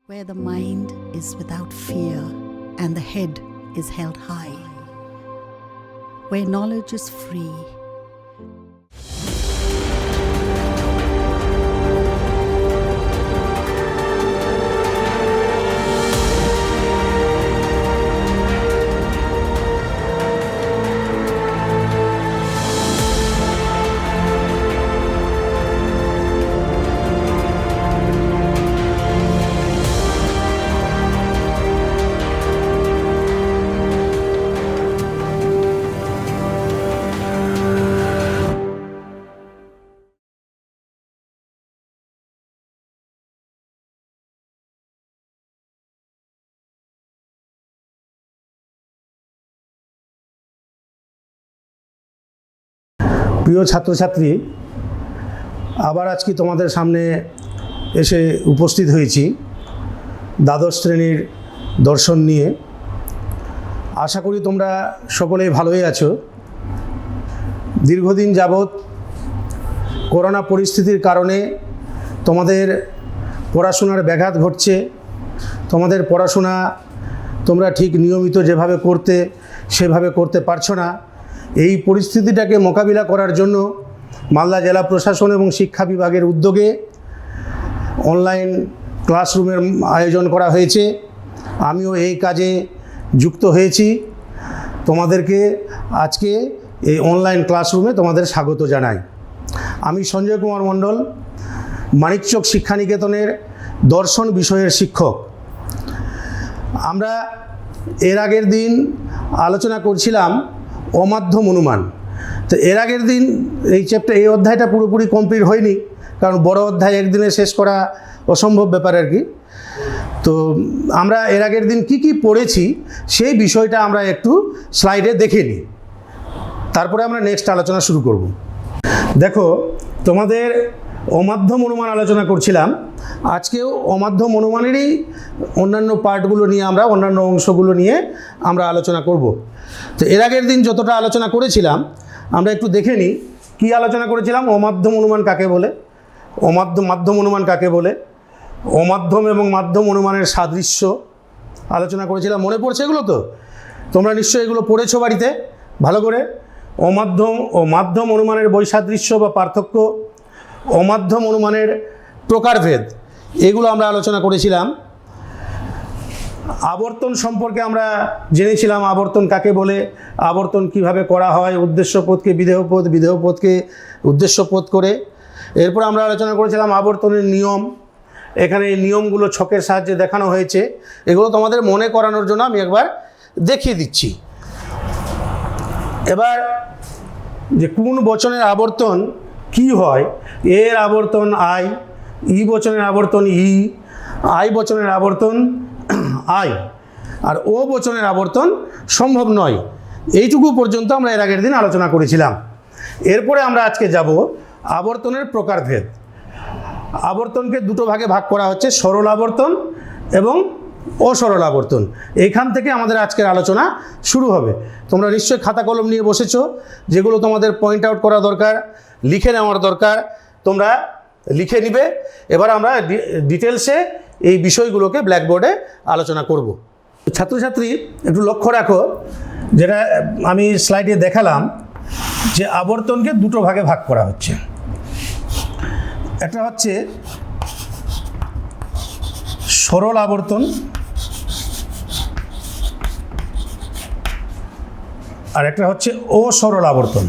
where the mind is without fear and the head is held high, where knowledge is free. প্রিয় ছাত্রছাত্রী, আবার আজকে তোমাদের সামনে এসে উপস্থিত হয়েছি দ্বাদশ শ্রেণীর দর্শন নিয়ে। আশা করি তোমরা সকলেই ভালোই আছো। দীর্ঘদিন যাবৎ করোনা পরিস্থিতির কারণে তোমাদের পড়াশোনার ব্যাঘাত ঘটছে। তোমাদের পড়াশোনা তোমরা ঠিক নিয়মিত যেভাবে করতে সেভাবে করতে পারছো না। এই পরিস্থিতিটাকে মোকাবিলা করার জন্য মালদা জেলা প্রশাসন এবং শিক্ষা বিভাগের উদ্যোগে অনলাইন ক্লাসরুমের আয়োজন করা হয়েছে। আমিও এই কাজে যুক্ত হয়েছি। তোমাদেরকে আজকে এই অনলাইন ক্লাসরুমে তোমাদের স্বাগত জানাই। আমি সঞ্জয় কুমার মণ্ডল, মানিকচক শিক্ষানিকেতনের দর্শন বিষয়ের শিক্ষক। আমরা এর আগের দিন আলোচনা করছিলাম অমাধ্যম অনুমান। তো এর আগের দিন এই অধ্যায়টা পুরোপুরি কমপ্লিট হয়নি, কারণ বড় অধ্যায় একদিনে শেষ করা অসম্ভব ব্যাপার আর কি। তো আমরা এর আগের দিন কি পড়েছি সেই বিষয়টা আমরা একটু স্লাইডে দেখে নিই, তারপরে আমরা নেক্সট আলোচনা শুরু করব। দেখো, তোমাদের অমাধ্যম অনুমান আলোচনা করছিলাম। আজকেও অমাধ্যম অনুমানেরই অন্যান্য পার্টগুলো নিয়ে অন্যান্য অংশগুলো নিয়ে আমরা আলোচনা করব। তো এর আগের দিন যতটা আলোচনা করেছিলাম আমরা একটু দেখে নিই কী আলোচনা করেছিলাম। অমাধ্যম অনুমান কাকে বলে, মাধ্যম অনুমান কাকে বলে, অমাধ্যম এবং মাধ্যম অনুমানের সাদৃশ্য আলোচনা করেছিলাম। মনে পড়ছে এগুলো? তো তোমরা নিশ্চয়ই এগুলো পড়েছো বাড়িতে ভালো করে। অমাধ্যম ও মাধ্যম অনুমানের বৈসাদৃশ্য বা পার্থক্য, অমাধ্যম অনুমানের প্রকারভেদ, এগুলো আমরা আলোচনা করেছিলাম। আবর্তন সম্পর্কে আমরা জেনেছিলাম, আবর্তন কাকে বলে, আবর্তন কিভাবে করা হয়, উদ্দেশ্যপদকে বিধেয়পদ, বিধেয়পদকে উদ্দেশ্যপদ করে। এরপর আমরা আলোচনা করেছিলাম আবর্তনের নিয়ম। এখানে এই নিয়মগুলো ছকের সাহায্যে দেখানো হয়েছে। এগুলো তোমাদের মনে করানোর জন্য আমি একবার দেখিয়ে দিচ্ছি। এবার যে কোন বচনের আবর্তন কি হয়, এর আবর্তন আই, ই বচনের আবর্তন ই, আই বচনের আবর্তন আই, আর ও বচনের আবর্তন সম্ভব নয়। এইটুকু পর্যন্ত আমরা এর আগের দিন আলোচনা করেছিলাম। এরপরে আমরা আজকে যাব আবর্তনের প্রকারভেদ। আবর্তনকে দুটো ভাগে ভাগ করা হচ্ছে, সরল আবর্তন এবং অসরল আবর্তন। এইখান থেকে আমাদের আজকের আলোচনা শুরু হবে। তোমরা নিশ্চয়ই খাতা কলম নিয়ে বসেছো, যেগুলো তোমাদের পয়েন্ট আউট করা দরকার, লিখে নেওয়ার দরকার, তোমরা লিখে নিবে। এবার আমরা ডিটেলসে এই বিষয়গুলোকে ব্ল্যাকবোর্ডে আলোচনা করব। ছাত্রছাত্রী একটু লক্ষ্য রাখো, যেটা আমি স্লাইডে দেখালাম, যে আবর্তনকে দুটো ভাগে ভাগ করা হচ্ছে। একটা হচ্ছে সরল আবর্তন, আর একটা হচ্ছে অসরল আবর্তন।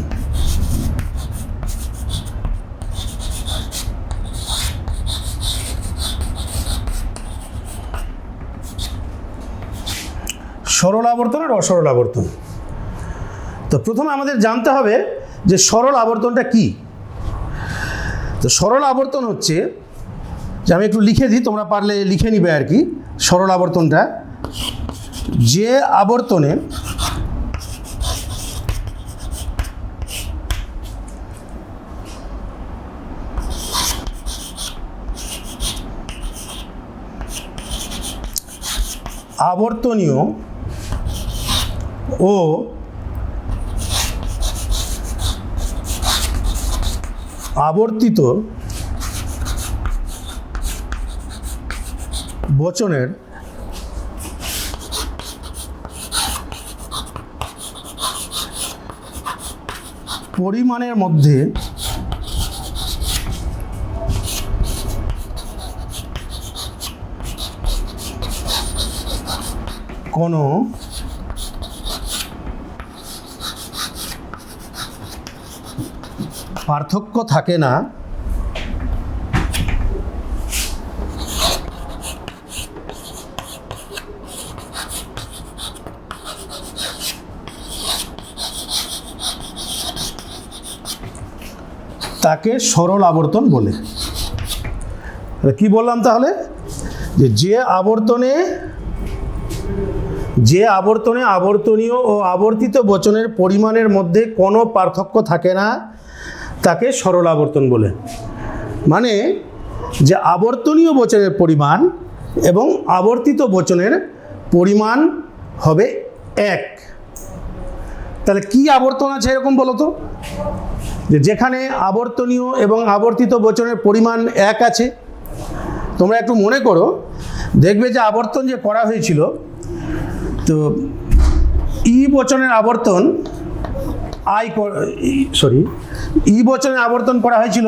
সরল আবর্তন আর অসরল আবর্তন। তো প্রথমে আমাদের জানতে হবে যে সরল আবর্তনটা কি। তো সরল আবর্তন হচ্ছে, যে আমি একটু লিখে দিই, তোমরা পারলে লিখে নিবে আর কি। সরল আবর্তনটা যে আবর্তনে আবর্তনীয় ও আবর্তিত বচনের পরিমাণের মধ্যে কোনো পার্থক্য থাকে না, তাকে সরল আবর্তন বলে। কি বললাম তাহলে? যে আবর্তনে আবর্তনীয় ও আবর্তিত বচনের পরিমাণের মধ্যে কোনো পার্থক্য থাকে না, তাকে সরল আবর্তন বলে। মানে যে আবর্তনীয় বচনের পরিমাণ এবং আবর্তিত বচনের পরিমাণ হবে এক। তাহলে কি আবর্তন আছে এরকম বলো তো? যেখানে আবর্তনীয় এবং আবর্তিত বচনের পরিমাণ এক আছে। তোমরা একটু মনে করো, দেখবে যে আবর্তন যে করা হয়েছিল, তো ই বচনের আবর্তন ই বচনের আবর্তন করা হয়েছিল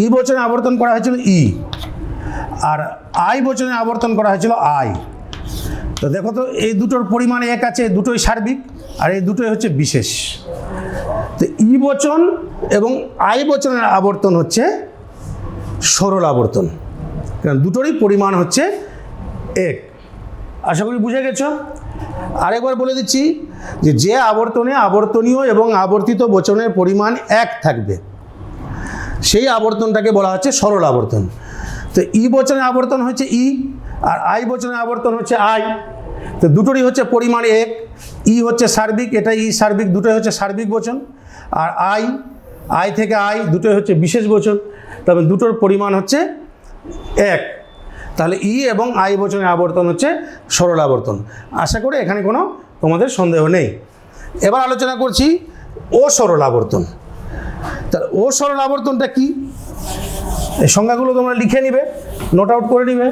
ই বচনের আবর্তন করা হয়েছিল ই, আর আই বচনের আবর্তন করা হয়েছিল আই। তো দেখো তো, এই দুটোর পরিমাণ এক আছে, দুটোই সার্বিক, আর এই দুটোই হচ্ছে বিশেষ। তো ই বচন এবং আই বচনের আবর্তন হচ্ছে সরল আবর্তন, কারণ দুটোরই পরিমাণ হচ্ছে এক। আশা করি বুঝে গেছ। আরেকবার বলে দিচ্ছি যে আবর্তনে আবর্তনীয় এবং আবর্তিত বচনের পরিমাণ এক থাকবে, সেই আবর্তনটাকে বলা হচ্ছে সরল আবর্তন। তো ই বচনের আবর্তন হচ্ছে ই, আর আই বচনের আবর্তন হচ্ছে আই। তো দুটোরই হচ্ছে পরিমাণ এক। ই হচ্ছে সার্বিক, এটা ই সার্বিক, দুটোই হচ্ছে সার্বিক বচন। আর আই থেকে আই দুটোই হচ্ছে বিশেষ বচন, তবে দুটোর পরিমাণ হচ্ছে এক। তাহলে ই এবং আই বচনের আবর্তন হচ্ছে সরল আবর্তন। আশা করি এখানে কোনো তোমাদের সন্দেহ নেই। এবার আলোচনা করছি অসরল আবর্তন। তাহলে অসরল আবর্তনটা কি? এই সংজ্ঞাগুলো তোমরা লিখে নিবে, নোট আউট করে নিবে।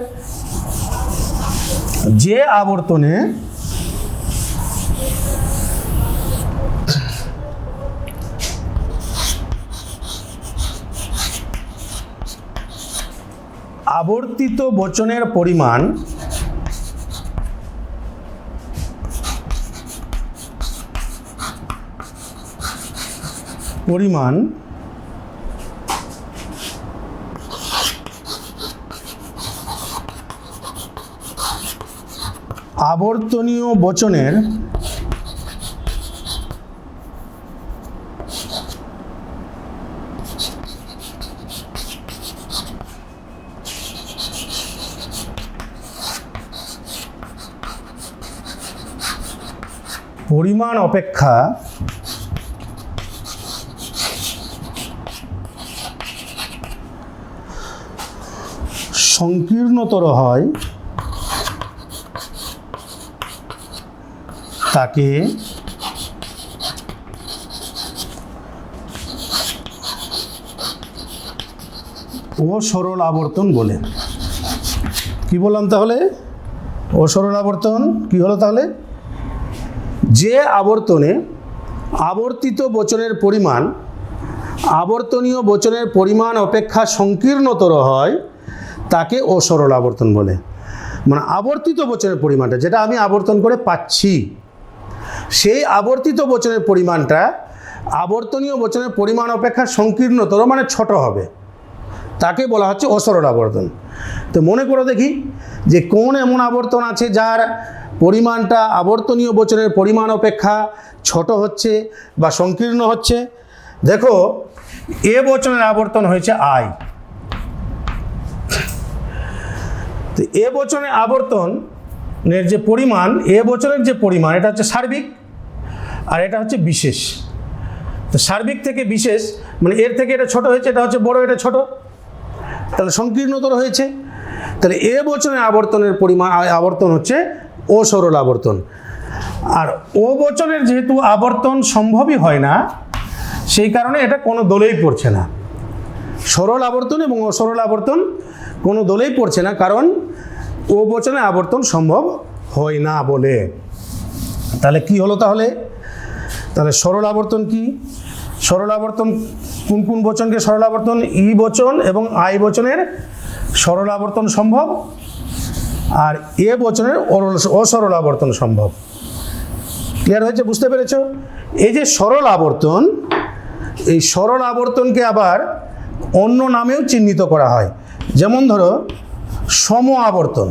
যে আবর্তনে আবর্তিত বচনের পরিমাণ আবর্তনীয় বচনের পরিমাণ অপেক্ষা সংকীর্ণতর হয়, তাকে অসরল আবর্তন বলে। কি বললাম তাহলে? অসরল আবর্তন কি হলো তাহলে? যে আবর্তনে আবর্তিত বচনের পরিমাণ আবর্তনীয় বচনের পরিমাণ অপেক্ষা সংকীর্ণতর হয়, তাকে অসরল আবর্তন বলে। মানে আবর্তিত বচনের পরিমাণটা যেটা আমি আবর্তন করে পাচ্ছি, সেই আবর্তিত বচনের পরিমাণটা আবর্তনীয় বচনের পরিমাণ অপেক্ষা সংকীর্ণতর, মানে ছোট হবে, তাকে বলা হচ্ছে অসরল আবর্তন। তো মনে করো দেখি যে কোন এমন আবর্তন আছে যার পরিমাণটা আবর্তনীয় বচনের পরিমাণ অপেক্ষা ছোট হচ্ছে বা সংকীর্ণ হচ্ছে। দেখো, এ বচনের আবর্তন হয়েছে আই। তো এ বচনের আবর্তনের যে পরিমাণ, এ বচনের যে পরিমাণ, এটা হচ্ছে সার্বিক আর এটা হচ্ছে বিশেষ। তো সার্বিক থেকে বিশেষ মানে এর থেকে এটা ছোট হয়েছে, এটা হচ্ছে বড়, এটা ছোট, তাহলে সংকীর্ণতর হয়েছে। তাহলে এ বচনের আবর্তনের পরিমাণ আবর্তন হচ্ছে অসরল আবর্তন। আর ও বচনের যেহেতু আবর্তন সম্ভবই হয় না, সেই কারণে এটা কোনো দলেই পড়ছে না, সরল আবর্তন এবং অসরল আবর্তন কোনো দলেই পড়ছে না, কারণ ও বচনে আবর্তন সম্ভব হয় না বলে। তাহলে কি হলো? তাহলে সরল আবর্তন কি? সরল আবর্তন কোন কোন বচনকে সরল আবর্তন? ই বচন এবং আই বচনের সরল আবর্তন সম্ভব, আর এ বচনের অসরল আবর্তন সম্ভব। ক্লিয়ার হয়েছে? বুঝতে পেরেছ? এই যে সরল আবর্তন, এই সরল আবর্তনকে আবার অন্য নামেও চিহ্নিত করা হয়। যেমন ধরো সম আবর্তন।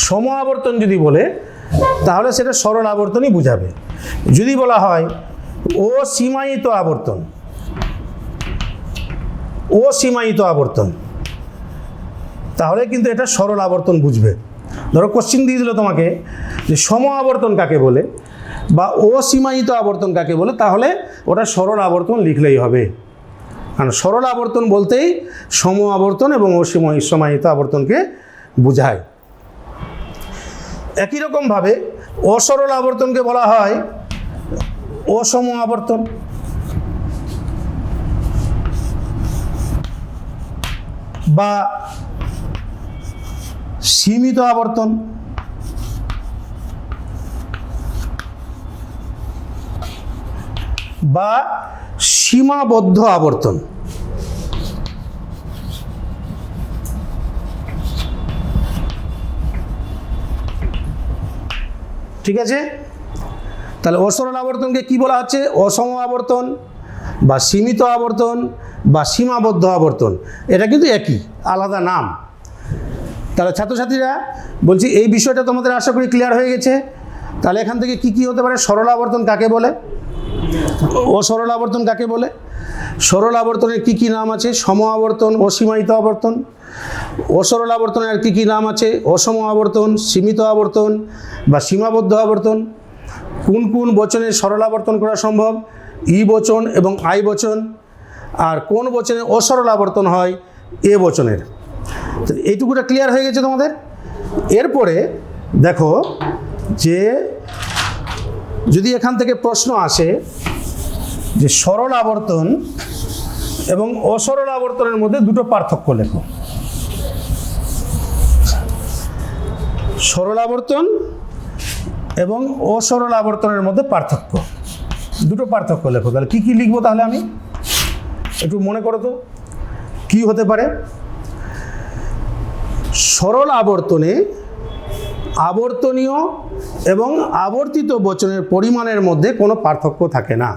সম আবর্তন যদি বলে তাহলে সেটা সরল আবর্তনই বুঝাবে। যদি বলা হয় অসীমায়িত আবর্তন, অসীমায়িত আবর্তন, তাহলে কিন্তু এটা সরল আবর্তন বুঝবে। ধরো কোশ্চিন দিয়ে দিল তোমাকে যে সম আবর্তন কাকে বলে বা অসীমায়িত আবর্তন কাকে বলে, তাহলে ওটা সরল আবর্তন লিখলেই হবে। কারণ সরল আবর্তন বলতেই সম আবর্তন এবং অসীমায়িত আবর্তনকে বোঝায়। একই রকমভাবে অসরল আবর্তনকে বলা হয় অসম আবর্তন বা সীমিত আবর্তন বা সীমাবদ্ধ আবর্তন। ঠিক আছে? তাহলে অসরল আবর্তনকে কি বলা হচ্ছে? অসম আবর্তন বা সীমিত আবর্তন বা সীমাবদ্ধ আবর্তন। এটা কিন্তু একই, আলাদা নাম। তাহলে ছাত্রছাত্রীরা বলছি এই বিষয়টা তোমাদের আশা করি ক্লিয়ার হয়ে গেছে। তাহলে এখান থেকে কি কি হতে পারে? সরল আবর্তন কাকে বলে, অসরল আবর্তন কাকে বলে, সরল আবর্তনের কি কি নাম আছে? সম আবর্তন, অসীমায়িত আবর্তন। অসরল আবর্তনের কি কি নাম আছে? অসম আবর্তন, সীমিত আবর্তন বা সীমাবদ্ধ আবর্তন। কোন কোন বচনে সরল আবর্তন করা সম্ভব? ই বচন এবং আই বচন। আর কোন বচনে অসরল আবর্তন হয়? এ বচনের। তো এইটুকুটা ক্লিয়ার হয়ে গেছে তোমাদের। এরপরে দেখো যে যদি এখান থেকে প্রশ্ন আসে যে সরল আবর্তন এবং অসরল আবর্তনের মধ্যে দুটো পার্থক্য লেখো। সরল আবর্তন এবং অসরল আবর্তনের মধ্যে পার্থক্য, দুটো পার্থক্য লেখো। তাহলে কি কি লিখবো? তাহলে আমি একটু মনে করো তো কি হতে পারে? সরল আবর্তনে আবর্তনীয় এবং আবর্তিত বচনের পরিমাণের মধ্যে কোনো পার্থক্য থাকে না,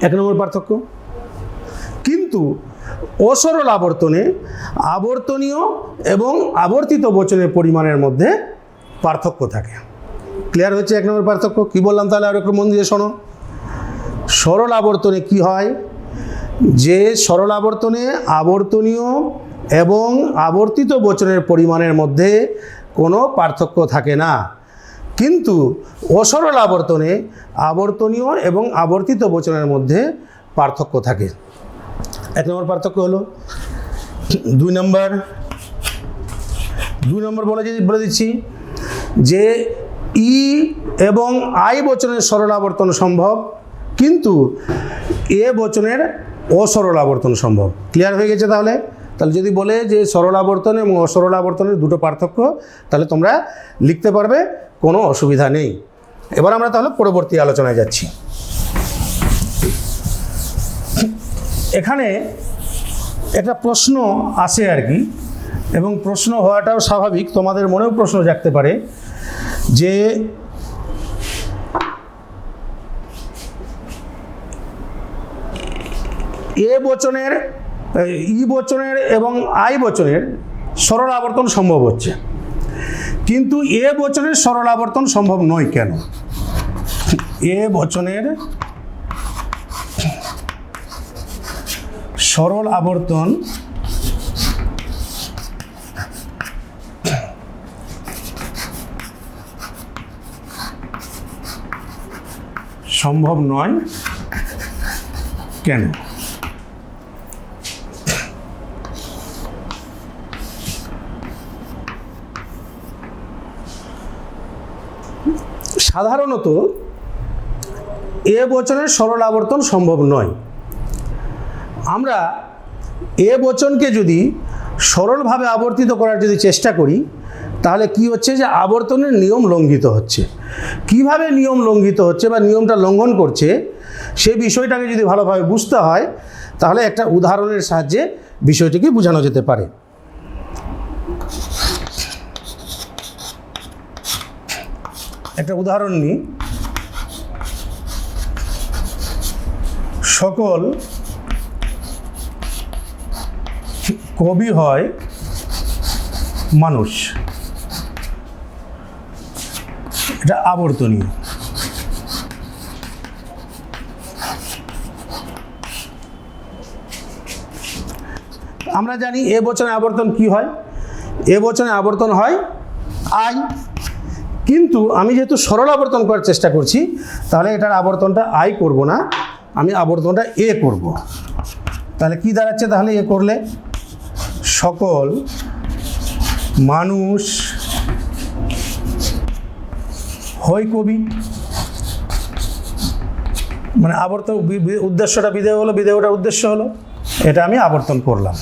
1 নম্বর পার্থক্য। কিন্তু অসরল আবর্তনে আবর্তনীয় এবং আবর্তিত বচনের পরিমাণের মধ্যে পার্থক্য থাকে। ক্লিয়ার হচ্ছে 1 নম্বর পার্থক্য? কি বললাম তাহলে আর একটু মন দিয়ে শোনো। সরল আবর্তনে কি হয়? যে সরল আবর্তনে আবর্তনীয় এবং আবর্তিত বচনের পরিমাণের মধ্যে কোনো পার্থক্য থাকে না, কিন্তু অসরল আবর্তনে আবর্তনীয় এবং আবর্তিত বচনের মধ্যে পার্থক্য থাকে। 1 নম্বর পার্থক্য হলো। 2 নম্বর বলে দিচ্ছি যে ই এবং আই বচনের সরল আবর্তন সম্ভব, কিন্তু এ বচনের অসরল আবর্তন সম্ভব। ক্লিয়ার হয়ে গেছে? তাহলে যদি বলে যে সরল আবর্তন এবং অসরল আবর্তনের দুটো পার্থক্য, তাহলে তোমরা লিখতে পারবে, কোনো অসুবিধা নেই। এবার আমরা তাহলে পরবর্তী আলোচনায় যাচ্ছি। এখানে একটা প্রশ্ন আসে আর কি, এবং প্রশ্ন হওয়াটাও স্বাভাবিক, তোমাদের মনেও প্রশ্ন জাগতে পারে যে এ বচনের, ই বচনের এবং আই বচনের সরল আবর্তন সম্ভব হচ্ছে, কিন্তু এ বচনের সরল আবর্তন সম্ভব নয় কেন? এ বচনের সরল আবর্তন সম্ভব নয় কেন? সাধারণত এ বচনের সরল আবর্তন সম্ভব নয়, আমরা এ বচনকে যদি সরলভাবে আবর্তিত করার যদি চেষ্টা করি, তাহলে কি হচ্ছে যে আবর্তনের নিয়ম লঙ্ঘিত হচ্ছে। কিভাবে নিয়ম লঙ্ঘিত হচ্ছে বা নিয়মটা লঙ্ঘন করছে, সেই বিষয়টাকে যদি ভালোভাবে বুঝতে হয়, তাহলে একটা উদাহরণের সাহায্যে বিষয়টিকে বোঝানো যেতে পারে। একটা উদাহরণ নিই। সকল কবি হয় মানুষ, এটা আবর্তনীয়। আমরা জানি এ বচনে আবর্তন কি হয়, এ বচনে আবর্তন হয় আই, কিন্তু আমি যেহেতু সরল আবর্তন করার চেষ্টা করছি, তাহলে এটার আবর্তনটা আই করব না, আমি আবর্তনটা এ করব। তাহলে কি দাঁড়াচ্ছে, তাহলে এ করলে সকল মানুষ হয় কবি, মানে আবর্তন উদ্দেশ্যটা বিধেয় হলো, বিধেয়টা উদ্দেশ্য হলো, এটা আমি আবর্তন করলাম।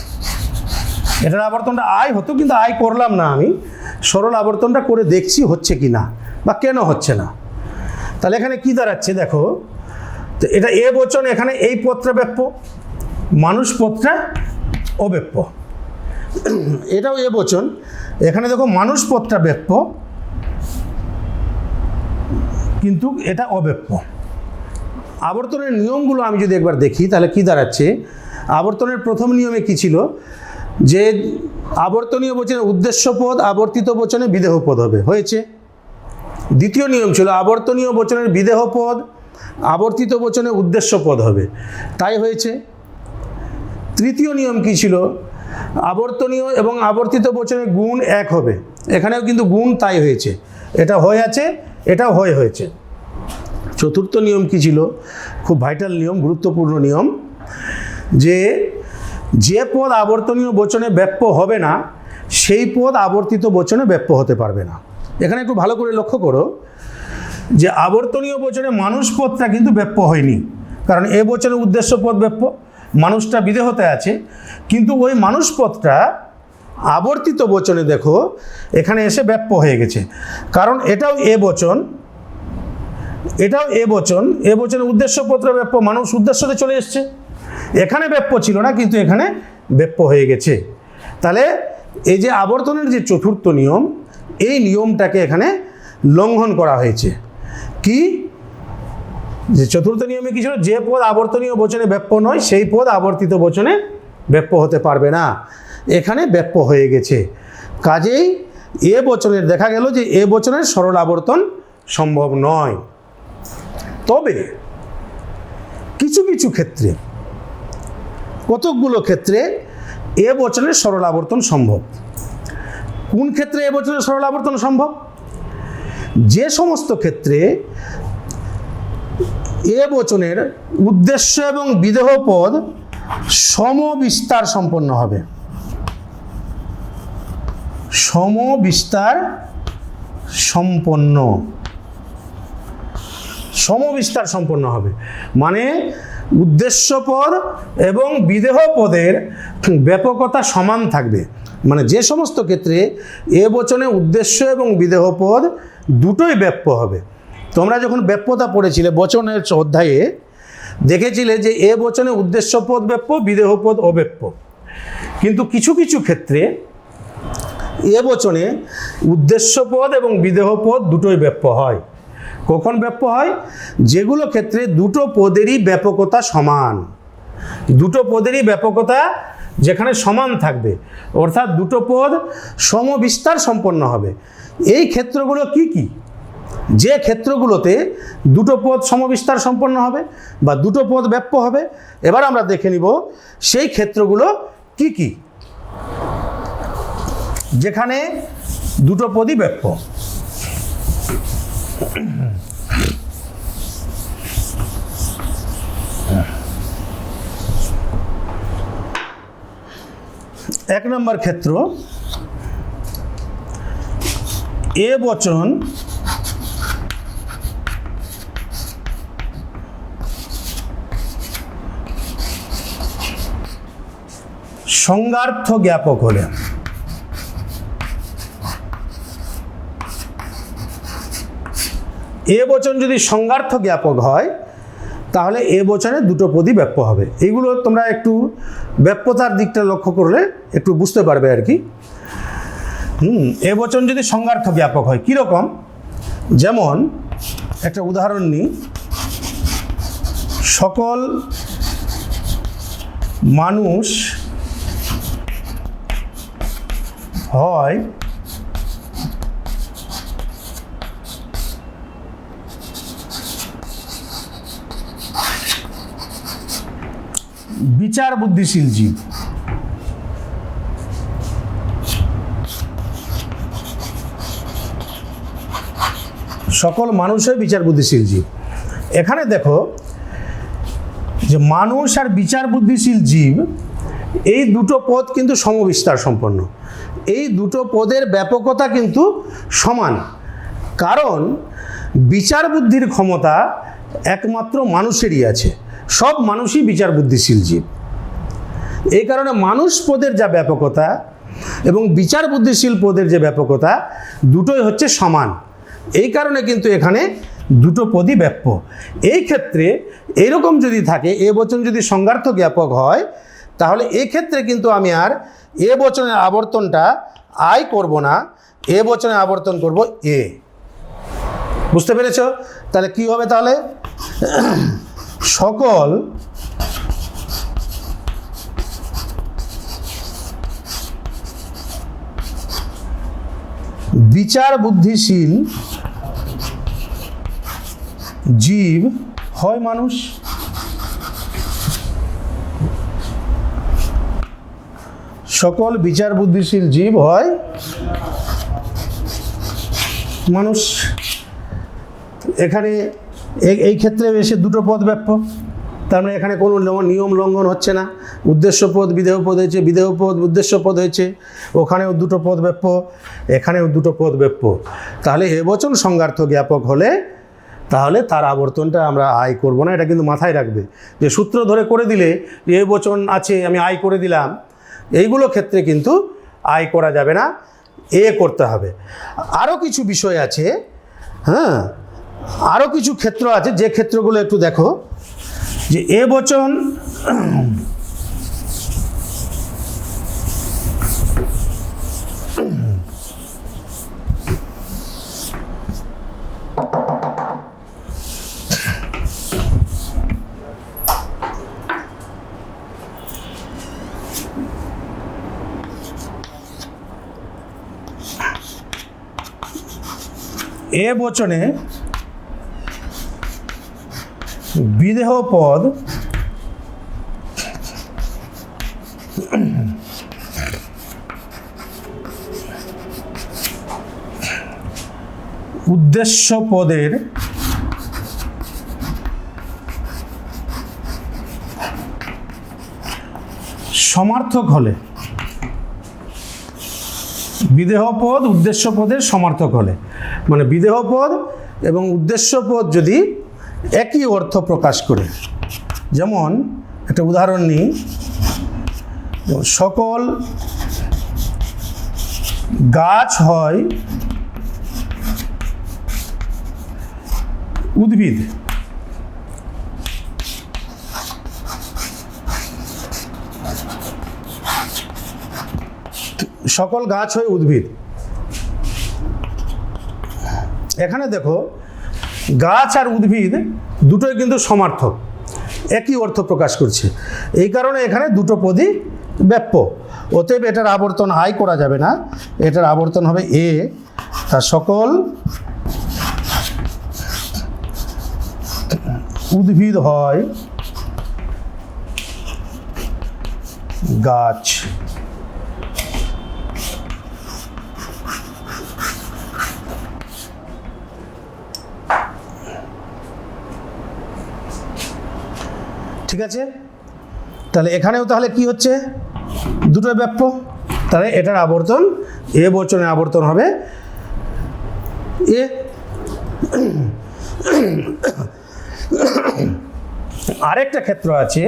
এটার আবর্তনটা আয় হতো, কিন্তু আয় করলাম না, আমি সরল আবর্তনটা করে দেখছি হচ্ছে কি না বা কেন হচ্ছে না। তাহলে এখানে কি দাঁড়াচ্ছে দেখো, তো এটা এ বচন, এখানে এই পদটা ব্যাপ্য, মানুষ পদটা অব্যাপ্য। এটাও এ বচন, এখানে দেখো মানুষ পদটা ব্যাপ্য, কিন্তু এটা অব্যাপ্য। আবর্তনের নিয়মগুলো আমি যদি একবার দেখি, তাহলে কি দাঁড়াচ্ছে, আবর্তনের প্রথম নিয়মে কি ছিল, যে আবর্তনীয় বচনে উদ্দেশ্য পদ, আবর্তিত বচনে বিদেহ পদ হবে, হয়েছে। দ্বিতীয় নিয়ম ছিল আবর্তনীয় বচনের বিদেহ পদ, আবর্তিত বচনে উদ্দেশ্য পদ হবে, তাই হয়েছে। তৃতীয় নিয়ম কি ছিল, আবর্তনীয় এবং আবর্তিত বচনে গুণ এক হবে, এখানেও কিন্তু গুণ তাই হয়েছে, এটা হয়ে আছে, এটাও হয়েছে। চতুর্থ নিয়ম কি ছিল, খুব ভাইটাল নিয়ম, গুরুত্বপূর্ণ নিয়ম, যে পদ আবর্তনীয় বচনে ব্যাপ্য হবে না, সেই পদ আবর্তিত বচনে ব্যাপ্য হতে পারবে না। এখানে একটু ভালো করে লক্ষ্য করো যে আবর্তনীয় বচনে মানুষ পদটা কিন্তু ব্যাপ্য হয়নি, কারণ এ বচনে উদ্দেশ্য পদ ব্যাপ্য, মানুষটা বিদেহতে আছে, কিন্তু ওই মানুষ পদটা আবর্তিত বচনে দেখো এখানে এসে ব্যাপ্য হয়ে গেছে, কারণ এটাও এ বচন, এটাও এ বচন, এ বচনে উদ্দেশ্য পদটা ব্যাপ্য, মানুষ উদ্দেশ্যতে চলে এসছে, এখানে ব্যাপ্য ছিল না, কিন্তু এখানে ব্যাপ্য হয়ে গেছে। তাহলে এই যে আবর্তনের যে চতুর্থ নিয়ম, এই নিয়মটাকে এখানে লঙ্ঘন করা হয়েছে। কি, যে চতুর্থ নিয়মে কি ছিল, যে পদ আবর্তনীয় বচনে ব্যাপ্য নয়, সেই পদ আবর্তিত বচনে ব্যাপ্য হতে পারবে না, এখানে ব্যাপ্য হয়ে গেছে। কাজেই এ বচনের দেখা গেল যে এ বচনের সরল আবর্তন সম্ভব নয়। তবে কিছু কিছু ক্ষেত্রে, কতকগুলো ক্ষেত্রে এ বচনের সরল আবর্তন সম্ভব। কোন ক্ষেত্রে এ বচনের সরল আবর্তন সম্ভব, যে সমস্ত ক্ষেত্রে এ বচনের উদ্দেশ্য এবং বিদেহ পদ সমবিস্তার সম্পন্ন হবে, সমবিস্তার সম্পন্ন, সমবিস্তার সম্পন্ন হবে, মানে উদ্দেশ্য পদ এবং বিদেহ পদের ব্যাপকতা সমান থাকবে। মানে যে সমস্ত ক্ষেত্রে এ বচনে উদ্দেশ্য এবং বিদেহ পদ দুটোই ব্যাপ্য হবে। তোমরা যখন ব্যাপ্যতা পড়েছিলে বচনের অধ্যায়ে, দেখেছিলে যে এ বচনে উদ্দেশ্য পদ ব্যাপ্য, বিদেহ পদ অব্যাপ্য, কিন্তু কিছু কিছু ক্ষেত্রে এ বচনে উদ্দেশ্য পদ এবং বিদেহ পদ দুটোই ব্যাপ্য হয়। কখন ব্যাপ্য হয়, যেগুলো ক্ষেত্রে দুটো পদেরই ব্যাপকতা সমান, দুটো পদেরই ব্যাপকতা যেখানে সমান থাকবে, অর্থাৎ দুটো পদ সমবিস্তার সম্পন্ন হবে। এই ক্ষেত্রগুলো কি কি, যে ক্ষেত্রগুলোতে দুটো পদ সমবিস্তার সম্পন্ন হবে বা দুটো পদ ব্যাপ্য হবে, এবার আমরা দেখে নিব সেই ক্ষেত্রগুলো কি কি, যেখানে দুটো পদই ব্যাপ্য। এক নম্বর ক্ষেত্র, এ বচন সংজ্ঞার্থ জ্ঞাপক হলে, এ বচন যদি সংজ্ঞার্থ জ্ঞাপক হয় তাহলে এ বচনে দুটো পদই ব্যাপ্য হবে। এইগুলো তোমরা একটু ব্যাপ্যতার দিকটা লক্ষ্য করলে একটু বুঝতে পারবে আর কি। এ বচন যদি সংজ্ঞার্থ জ্ঞাপক হয় কীরকম, যেমন একটা উদাহরণ নিই, সকল মানুষ হয় বিচার বুদ্ধিশীল জীব। সকল মানুষই বিচার বুদ্ধিশীল জীব। এখানে দেখো যে মানুষ আর বিচার বুদ্ধিশীল জীব এই দুটো পদ কিন্তু সমবিস্তার সম্পন্ন। এই দুটো পদের ব্যাপকতা কিন্তু সমান, কারণ বিচার বুদ্ধির ক্ষমতা একমাত্র মানুষেরই আছে। সব মানুষই বিচার বুদ্ধিশীল জীব। এই কারণে মানুষ পদের যা ব্যাপকতা এবং বিচার বুদ্ধিশীল পদের যে ব্যাপকতা দুটোই হচ্ছে সমান। এই কারণে কিন্তু এখানে দুটো পদই ব্যাপ্য। এই ক্ষেত্রে এরকম যদি থাকে, এ বচন যদি সংজ্ঞার্থ জ্ঞাপক হয়, তাহলে এক্ষেত্রে কিন্তু আমি আর এ বচনের আবর্তনটা আই করব না, এ বচনে আবর্তন করব এ। বুঝতে পেরেছ? তাহলে কি হবে? তাহলে সকল বিচার বুদ্ধিশীল জীব হয় মানুষ। সকল বিচার বুদ্ধিশীল জীব হয় মানুষ। এখানে এই ক্ষেত্রে এসে দুটো পদ ব্যাপ্য, তার মানে এখানে কোনো নিয়ম লঙ্ঘন হচ্ছে না। উদ্দেশ্য পদ বিধেয় পদ হয়েছে, বিধেয় পদ উদ্দেশ্য পদ হয়েছে, ওখানেও দুটো পদ ব্যাপ্য, এখানেও দুটো পদ ব্যাপ্য। তাহলে এ বচন সংজ্ঞার্থ জ্ঞাপক হলে তাহলে তার আবর্তনটা আমরা আয় করব না। এটা কিন্তু মাথায় রাখবে যে সূত্র ধরে করে দিলে এ বচন আছে আমি আয় করে দিলাম, এইগুলো ক্ষেত্রে কিন্তু আয় করা যাবে না, এ করতে হবে। আরও কিছু বিষয় আছে, হ্যাঁ, আরও কিছু ক্ষেত্র আছে, যে ক্ষেত্রগুলো একটু দেখো। যে এ বচন এ বচনে বিদেহ পদ উদ্দেশ্য পদের সমার্থক হলে, বিদেহ পদ উদ্দেশ্য পদের সমার্থক হলে, মানে বিদেহ পদ এবং উদ্দেশ্য পদ যদি একই অর্থ প্রকাশ করে। যেমন একটা উদাহরণ নিই, সকল গাছ হয় উদ্ভিদ। সকল গাছ হয় উদ্ভিদ। এখানে দেখো গাছ আর উদ্ভিদ দুটোই কিন্তু সমার্থক, একই অর্থ প্রকাশ করছে। এই কারণে এখানে দুটো পদই ব্যাপ্য। অতএব এটার আবর্তন আয় করা যাবে না, এটার আবর্তন হবে এ। তার সকল উদ্ভিদ হয় গাছ। ঠিক আছে? তাহলে এখানেও তাহলে কি হচ্ছে? দুটো ব্যাপ্য। তাহলে এটার আবর্তন এ বচনে আবর্তন হবে এ। আরেকটা ক্ষেত্র আছে,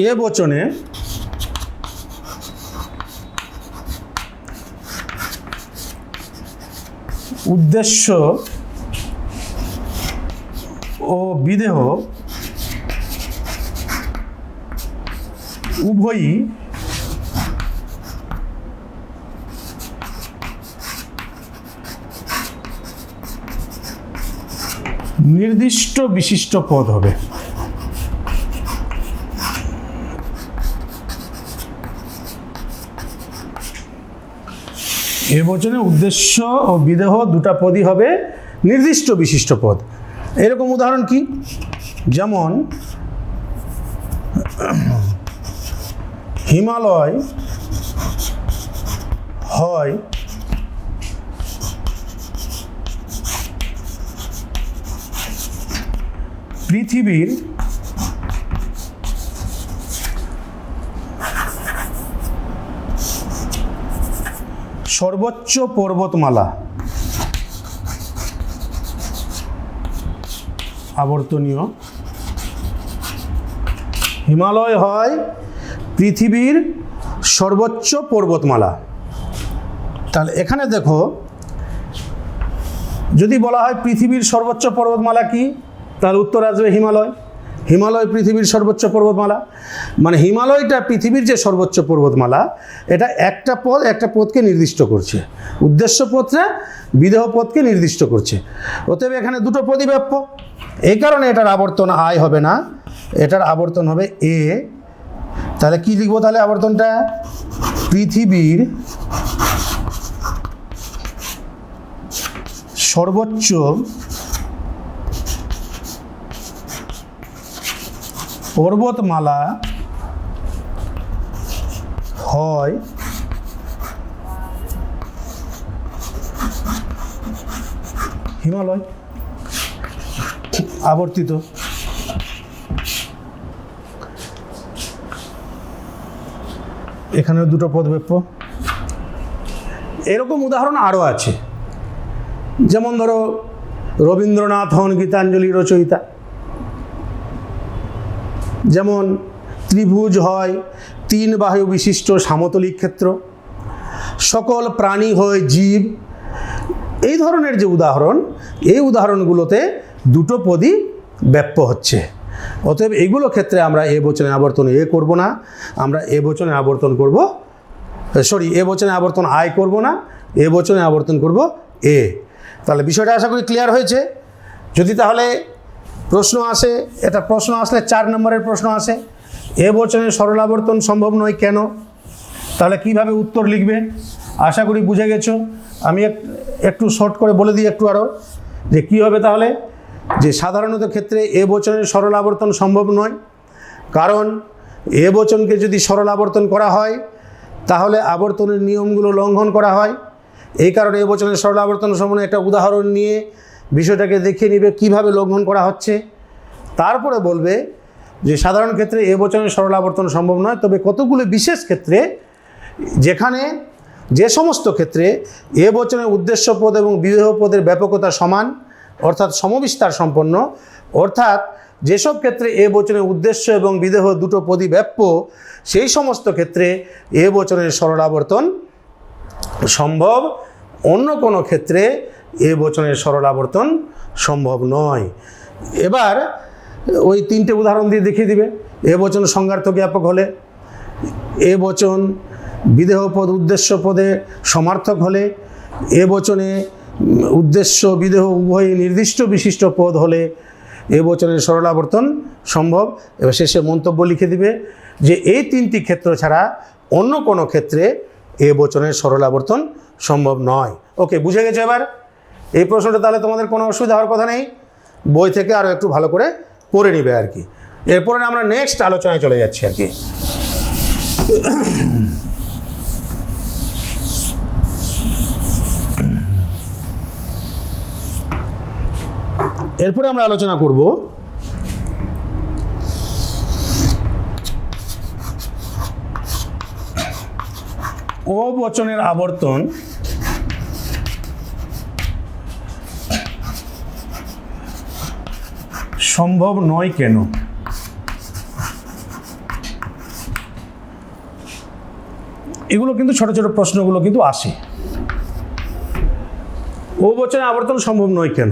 এ বচনে উদ্দেশ্য ও বিদেহ উভয়ই নির্দিষ্ট বিশিষ্ট পদ হবে। এ বচনে উদ্দেশ্য ও বিদেহ দুটা পদই হবে নির্দিষ্ট বিশিষ্ট পদ। এরকম উদাহরণ কি? যেমন হিমালয় হয় পৃথিবীর সর্বোচ্চ পর্বতমালা, আবর্তনীয়। হিমালয় হয় পৃথিবীর সর্বোচ্চ পর্বতমালা। তাহলে এখানে দেখো, যদি বলা হয় পৃথিবীর সর্বোচ্চ পর্বতমালা কি, তাহলে উত্তর আসবে হিমালয়। হিমালয় পৃথিবীর সর্বোচ্চ পর্বতমালা, মানে হিমালয়টা পৃথিবীর যে সর্বোচ্চ পর্বতমালা, এটা একটা পদকে নির্দিষ্ট করছে। উদ্দেশ্য পদটা বিদেহ পদকে নির্দিষ্ট করছে। অতএব এখানে দুটো পদই ব্যাপ্য, এই কারণে এটার আবর্তন আয় হবে না, এটার আবর্তন হবে এ। তাহলে কি লিখবো তাহলে আবর্তনটা? পৃথিবীর সর্বোচ্চ পর্বতমালা হয় হিমালয়, আবর্তিত। এখানেও দুটো পদ ব্যাপ্য। এরকম উদাহরণ আরও আছে। যেমন ধরো রবীন্দ্রনাথ হন গীতাঞ্জলি রচয়িতা। যেমন ত্রিভুজ হয় 3 বাহু বিশিষ্ট সমতলিক ক্ষেত্র, সকল প্রাণী হয় জীব। এই ধরনের যে উদাহরণ, এই উদাহরণগুলোতে দুটো পদই ব্যাপ্য হচ্ছে। অতএব এইগুলো ক্ষেত্রে আমরা এ বচনে আবর্তন এ করব না, আমরা এ বচনে আবর্তন করব, এ বচনে আবর্তন আয় করব না, এ বচনে আবর্তন করব এ। তাহলে বিষয়টা আশা করি ক্লিয়ার হয়েছে। যদি তাহলে প্রশ্ন আসে, এটা প্রশ্ন আসলে 4 নম্বরের প্রশ্ন আসে, এ বচনে সরল আবর্তন সম্ভব নয় কেন, তাহলে কিভাবে উত্তর লিখবে? আশা করি বুঝে গেছো। আমি একটু শর্ট করে বলে দিই একটু আরও, যে কী হবে তাহলে। যে সাধারণত ক্ষেত্রে এ বচনের সরল আবর্তন সম্ভব নয়, কারণ এ বচনকে যদি সরল আবর্তন করা হয় তাহলে আবর্তনের নিয়মগুলো লঙ্ঘন করা হয়। এই কারণে এ বচনের সরল আবর্তন সম্বন্ধে একটা উদাহরণ নিয়ে বিষয়টাকে দেখিয়ে নিবে কীভাবে লঙ্ঘন করা হচ্ছে। তারপরে বলবে যে সাধারণ ক্ষেত্রে এ বচনের সরল আবর্তন সম্ভব নয়, তবে কতগুলো বিশেষ ক্ষেত্রে, যেখানে যে সমস্ত ক্ষেত্রে এ বচনের উদ্দেশ্য পদ এবং বিদেহ পদের ব্যাপকতা সমান, অর্থাৎ সমবিস্তার সম্পন্ন, অর্থাৎ যেসব ক্ষেত্রে এ বচনের উদ্দেশ্য এবং বিদেহ দুটো পদই ব্যাপ্য, সেই সমস্ত ক্ষেত্রে এ বচনের সরল আবর্তন সম্ভব। অন্য কোনো ক্ষেত্রে এ বচনের সরল আবর্তন সম্ভব নয়। এবার ওই 3টে উদাহরণ দিয়ে দেখিয়ে দিবে। এ বচন সংজ্ঞার্থ জ্ঞাপক হলে, এ বচন বিদেহ পদ উদ্দেশ্য পদে সমার্থক হলে, এ বচনে উদ্দেশ্য বিদেহ উভয়ই নির্দিষ্ট বিশিষ্ট পদ হলে এ বচনের সরল আবর্তন সম্ভব। এবার শেষে মন্তব্য লিখে দিবে যে এই 3টি ক্ষেত্র ছাড়া অন্য কোনো ক্ষেত্রে এ বচনের সরল আবর্তন সম্ভব নয়। ওকে, বুঝে গেছে এবার? এই প্রশ্নটা তাহলে তোমাদের কোনো অসুবিধা হওয়ার কথা নেই, বই থেকে আরও একটু ভালো করে পড়ে নিবে আর কি। এরপরে আমরা নেক্সট আলোচনায় চলে যাচ্ছি আর কি। এরপরে আমরা আলোচনা করব ও বচনের আবর্তন সম্ভব নয় কেন। এগুলো কিন্তু ছোট ছোট প্রশ্নগুলো কিন্তু আসে। ও বচনে আবর্তন সম্ভব নয় কেন?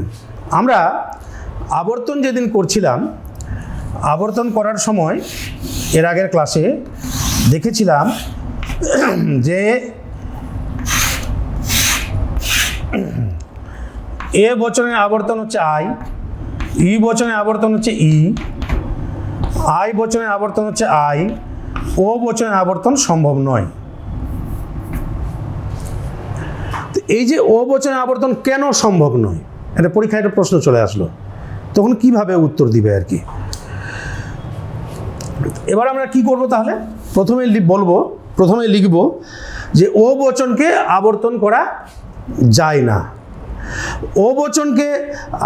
আমরা আবর্তন যেদিন করছিলাম, আবর্তন করার সময় এর আগের ক্লাসে দেখেছিলাম যে এ বচনের আবর্তন হচ্ছে আই, ই বচনের আবর্তন হচ্ছে ই, আই বচনের আবর্তন হচ্ছে আই, ও বচনের আবর্তন সম্ভব নয়। তো এই যে ও বচনের আবর্তন কেন সম্ভব নয়, এটা পরীক্ষায় একটা প্রশ্ন চলে আসলো, তখন কিভাবে উত্তর দিবে আর কি। এবার আমরা কি করব তাহলে? প্রথমে লিখব যে ও বচনকে আবর্তন করা যায় না। ও বচনকে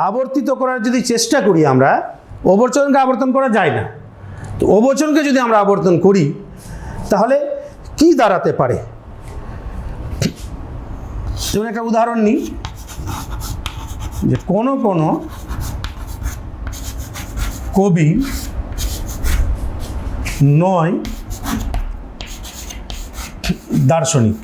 আবর্তিত করার যদি চেষ্টা করি আমরা, ও বচনকে আবর্তন করা যায় না, তো ও বচনকে যদি আমরা আবর্তন করি তাহলে কি দাঁড়াতে পারে? যেমন একটা উদাহরণ নিই, যে কোনো কবি নয় দার্শনিক।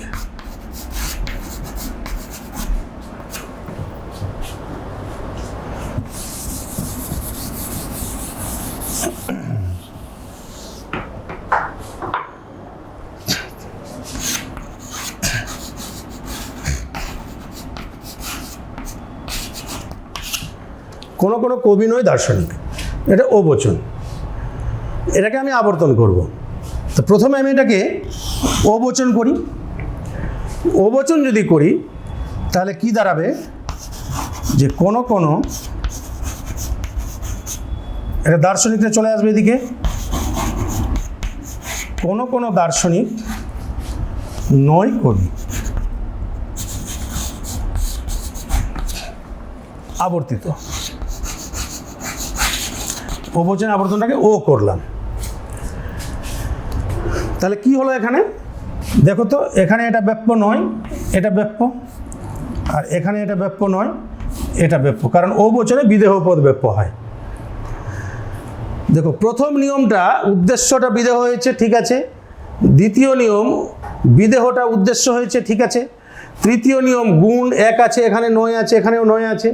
কোনো কবি নয় দার্শনিক, এটা ও বচন, এটাকে আমি আবর্তন করব। তো প্রথমে আমি এটাকে ও বচন করি। ও বচন যদি করি তাহলে কি দাঁড়াবে, যে কোনো এটা দার্শনিকরা চলে আসবে এদিকে, কোনো দার্শনিক নয় কবি, আবর্তিত। ও বচনের আবর্তনটাকে ও করলাম। তাহলে কি হলো এখানে? দেখো তো, এখানে এটা ব্যাপ্য নয়, এটা ব্যাপ্য, আর এখানে এটা ব্যাপ্য নয়, এটা ব্যাপ্য, কারণ ও বচনে বিদেহ পদ ব্যাপ্য হয়। দেখো, প্রথম নিয়মটা উদ্দেশ্যটা বিদেহ হয়েছে, ঠিক আছে। দ্বিতীয় নিয়ম বিদেহটা উদ্দেশ্য হয়েছে, ঠিক আছে। তৃতীয় নিয়ম গুণ এক আছে, এখানে নয় আছে, এখানেও নয় আছে।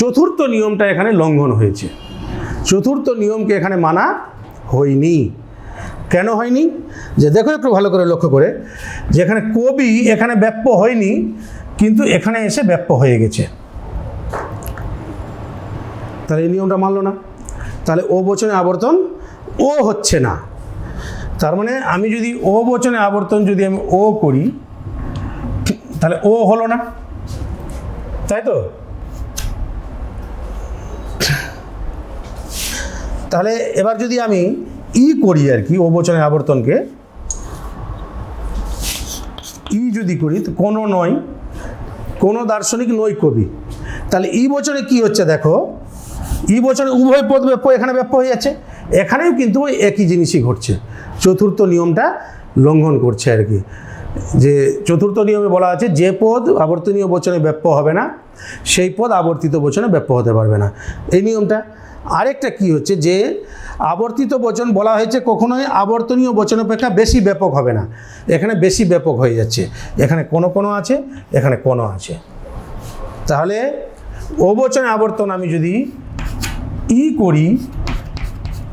চতুর্থ নিয়মটা এখানে লঙ্ঘন হয়েছে, চতুর্থ নিয়মকে এখানে মানা হয়নি। কেন হয়নি? যে দেখো একটু ভালো করে লক্ষ্য করে, যে এখানে কবি এখানে ব্যাপ্য হয়নি, কিন্তু এখানে এসে ব্যাপ্য হয়ে গেছে, তাহলে এই নিয়মটা মানলো না। তাহলে ও বচনে আবর্তন ও হচ্ছে না। তার মানে আমি যদি ও বচনে আবর্তন যদি আমি ও করি তাহলে ও হলো না, তাই তো? তাহলে এবার যদি আমি ই করি আর কি, ও বচনের আবর্তনকে ই যদি করি, তো কোনো দার্শনিক নয় কবি। তাহলে ই বচনে কি হচ্ছে দেখো, ই বচনে উভয় পদ ব্যাপ্য, এখানে ব্যাপ্য হয়ে যাচ্ছে, এখানেও কিন্তু ওই একই জিনিসই ঘটছে, চতুর্থ নিয়মটা লঙ্ঘন করছে আর কি। যে চতুর্থ নিয়মে বলা আছে, যে পদ আবর্তনীয় বচনে ব্যাপ্য হবে না সেই পদ আবর্তিত বচনে ব্যাপ্য হতে পারবে না, এই নিয়মটা। আরেকটা কি হচ্ছে, যে আবর্তিত বচন বলা হয়েছে কখনোই আবর্তনীয় বচন অপেক্ষা বেশি ব্যাপক হবে না, এখানে বেশি ব্যাপক হয়ে যাচ্ছে, এখানে কোনো আছে, এখানে কোনো আছে। তাহলে ও বচনে আবর্তন আমি যদি ই করি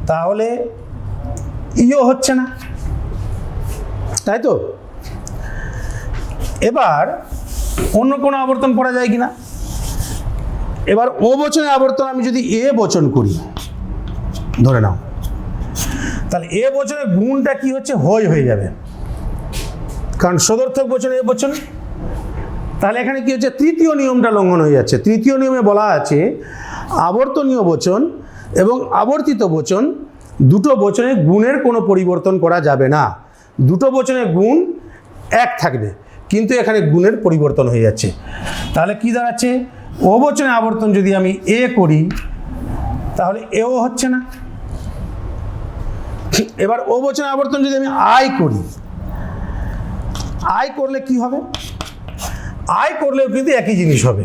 তাহলে ইও হচ্ছে না, তাই তো? এবার অন্য কোনো আবর্তন করা যায় কিনা? এবার ও বচনে আবর্তন আমি যদি এ বচন করি, ধরে নাও, তাহলে এ বচনের গুণটা কি হচ্ছে, হয়ে যাবে, কারণ সদর্থক বচন এ বচন। তাহলে এখানে কি হচ্ছে, তৃতীয় নিয়মটা লঙ্ঘন হয়ে যাচ্ছে। তৃতীয় নিয়মে বলা আছে আবর্তনীয় বচন এবং আবর্তিত বচন দুটো বচনে গুণের কোনো পরিবর্তন করা যাবে না, দুটো বচনের গুণ এক থাকবে, কিন্তু এখানে গুণের পরিবর্তন হয়ে যাচ্ছে। তাহলে কি দাঁড়াচ্ছে, ও বচনে আবর্তন যদি আমি এ করি তাহলে এও হচ্ছে না। এবার ও বচনে আবর্তন যদি আমি আই করি, আই করলে কি হবে? আই করলেও কিন্তু একই জিনিস হবে,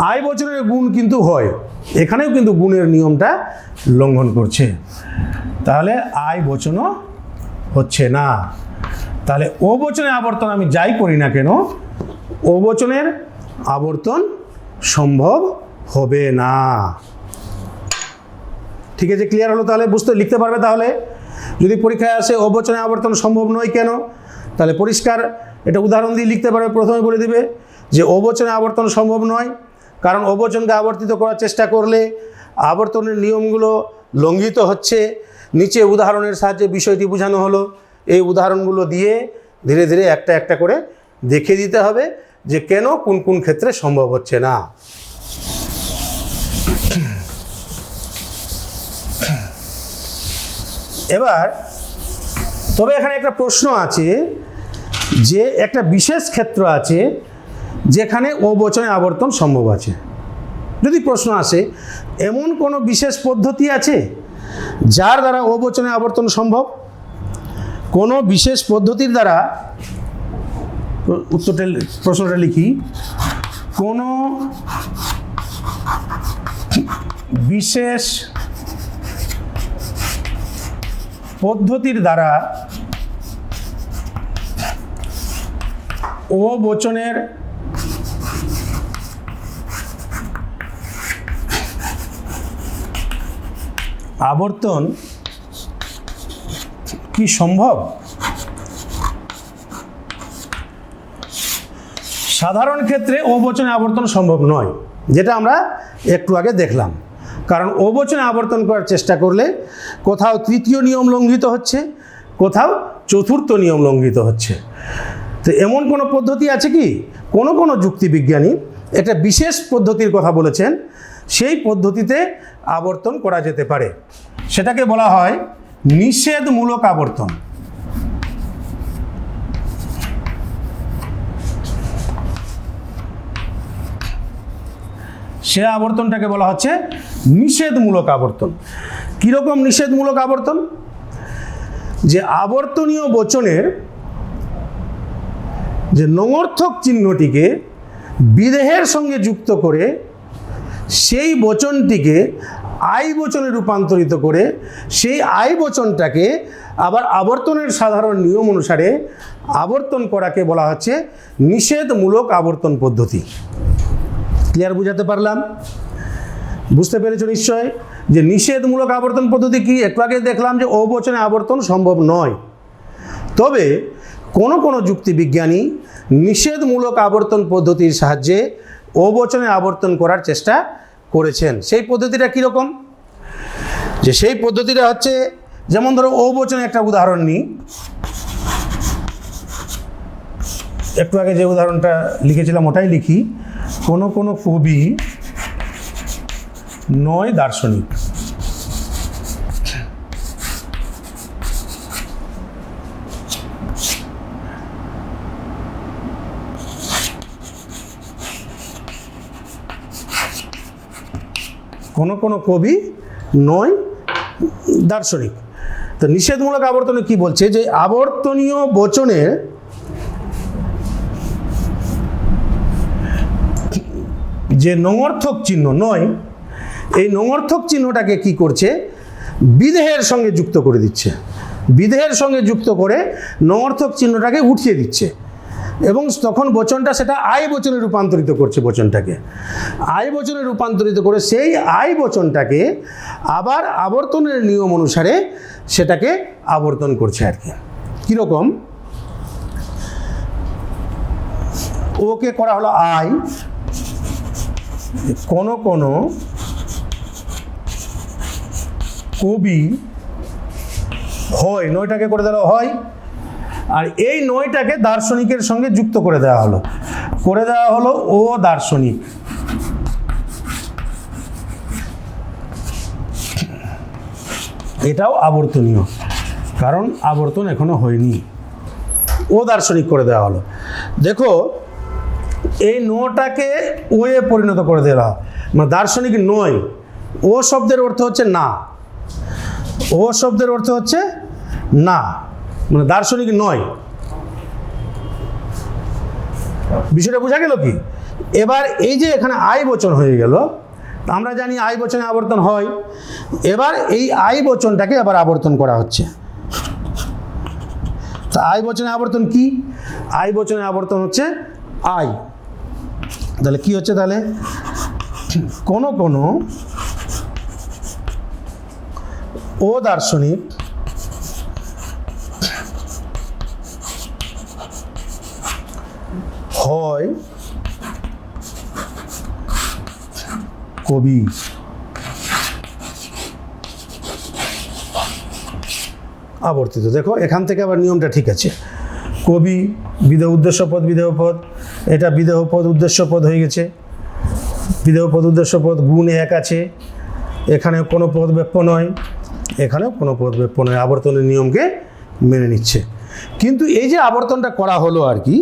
আই বচনের গুণ কিন্তু হয়, এখানেও কিন্তু গুণের নিয়মটা লঙ্ঘন করছে, তাহলে আই বচনও হচ্ছে না। তাহলে ও বচনে আবর্তন আমি যাই করি না কেন, ও বচনের আবর্তন সম্ভব হবে না। ঠিক আছে, ক্লিয়ার হলো? তাহলে বুঝতে লিখতে পারবে। তাহলে যদি পরীক্ষায় আসে ও বচনে আবর্তন সম্ভব নয় কেন, তাহলে পরিষ্কার এটা উদাহরণ দিয়ে লিখতে পারবে। প্রথমে বলে দিবে যে ও বচনে আবর্তন সম্ভব নয়, কারণ ও বচনকে আবর্তিত করার চেষ্টা করলে আবর্তনের নিয়মগুলো লঙ্ঘিত হচ্ছে। নিচে উদাহরণের সাহায্যে বিষয়টি বোঝানো হলো। এই উদাহরণগুলো দিয়ে ধীরে ধীরে একটা একটা করে দেখিয়ে দিতে হবে যে কেন কোন কোন ক্ষেত্রে সম্ভব হচ্ছে না। এবার তবে এখানে একটা প্রশ্ন আছে যে একটা বিশেষ ক্ষেত্র আছে যেখানে ও বচনে আবর্তন সম্ভব আছে। যদি প্রশ্ন আসে এমন কোনো বিশেষ পদ্ধতি আছে যার দ্বারা ও বচনে আবর্তন সম্ভব, কোনো বিশেষ পদ্ধতির দ্বারা, উত্তরটা প্রশ্নটা লিখি, কোনো বিশেষ পদ্ধতির দ্বারা ও বচনের আবর্তন কি সম্ভব? সাধারণ ক্ষেত্রে ও বচনে আবর্তন সম্ভব নয়, যেটা আমরা একটু আগে দেখলাম। কারণ ও বচনে আবর্তন করার চেষ্টা করলে কোথাও তৃতীয় নিয়ম লঙ্ঘিত হচ্ছে, কোথাও চতুর্থ নিয়ম লঙ্ঘিত হচ্ছে। তো এমন কোনো পদ্ধতি আছে কি? কোনো কোনো যুক্তিবিজ্ঞানী একটা বিশেষ পদ্ধতির কথা বলেছেন, সেই পদ্ধতিতে আবর্তন করা যেতে পারে। সেটাকে বলা হয় নিষেধমূলক আবর্তন। সে আবর্তনটাকে বলা হচ্ছে নিষেধমূলক আবর্তন। কীরকম নিষেধমূলক আবর্তন? যে আবর্তনীয় বচনের যে নঙর্থক চিহ্নটিকে বিদেহের সঙ্গে যুক্ত করে সেই বচনটিকে আই বচনে রূপান্তরিত করে সেই আই বচনটাকে আবার আবর্তনের সাধারণ নিয়ম অনুসারে আবর্তন করাকে বলা হচ্ছে নিষেধমূলক আবর্তন পদ্ধতি। ক্লিয়ার বুঝাতে পারলাম? বুঝতে পেরেছো নিশ্চয় যে নিষেধমূলক আবর্তন পদ্ধতি কি? একটু আগে দেখলাম যে ও বচনে আবর্তন সম্ভব নয়, তবে কোনো কোনো যুক্তিবিজ্ঞানী নিষেধমূলক আবর্তন পদ্ধতির সাহায্যে ও বচনে আবর্তন করার চেষ্টা করেছেন। সেই পদ্ধতিটা কীরকম? যে সেই পদ্ধতিটা হচ্ছে, যেমন ধরো ও বচনে একটা উদাহরণ নিই। একটু আগে যে উদাহরণটা লিখেছিলাম ওটাই লিখি। কোনো কোনো কবি নয় দার্শনিক। কোনো কোনো কবি নয় দার্শনিক। তো নিষেধমূলক আবর্তনে কি বলছে? যে আবর্তনীয় বচনের যে নঙর্থক চিহ্ন নয়, এই নঙর্থক চিহ্নটাকে কি করছে? বিদেহের সঙ্গে যুক্ত করে দিচ্ছে। বিদেহের সঙ্গে যুক্ত করে নঙর্থক চিহ্নটাকে উঠিয়ে দিচ্ছে এবং তখন বচনটা সেটা আই বচনে রূপান্তরিত করছে। বচনটাকে আই বচনে রূপান্তরিত করে সেই আই বচনটাকে আবার আবর্তনের নিয়ম অনুসারে সেটাকে আবর্তন করছে আর কি। কীরকম? ওকে করা হলো আই, কোনো কোনো কবি হয়, নয়টাকে করে দেওয়া হয়, আর এই নয়টাকে দার্শনিকের সঙ্গে যুক্ত করে দেওয়া হলো ও দার্শনিক। এটাও আবর্তনীয়, কারণ আবর্তন এখনো হয়নি, ও দার্শনিক করে দেওয়া হলো। দেখো এই নটাকে ওয়ে পরিণত করে দেওয়া, মানে দার্শনিক নয়। ও শব্দের অর্থ হচ্ছে না, ও শব্দের অর্থ হচ্ছে না, মানে দার্শনিক নয়। বিষয়টা বোঝা গেল কি? এবার এই যে এখানে আই বচন হয়ে গেল, আমরা জানি আই বচনে আবর্তন হয়। এবার এই আই বচনটাকে আবার আবর্তন করা হচ্ছে। তা আই বচনে আবর্তন কি? আই বচনে আবর্তন হচ্ছে আই। তাহলে কি হচ্ছে? তাহলে কোনো কোনো ও দার্শনিক হয় কবি। আবর্তিত, দেখো এখান থেকে আবার নিয়মটা ঠিক আছে। কবি বিদেহ উদ্দেশ্য পদ, বিদেহ পদ, এটা বিদেহ পদ উদ্দেশ্য পদ হয়ে গেছে। বিদেহ পদ উদ্দেশ্য পদ গুণ এক আছে, এখানেও কোনো পদ ব্যাপ্য নয়, এখানেও কোনো পদ ব্যাপ্য নয়, আবর্তনের নিয়মকে মেনে নিচ্ছে। কিন্তু এই যে আবর্তনটা করা হলো আর কি,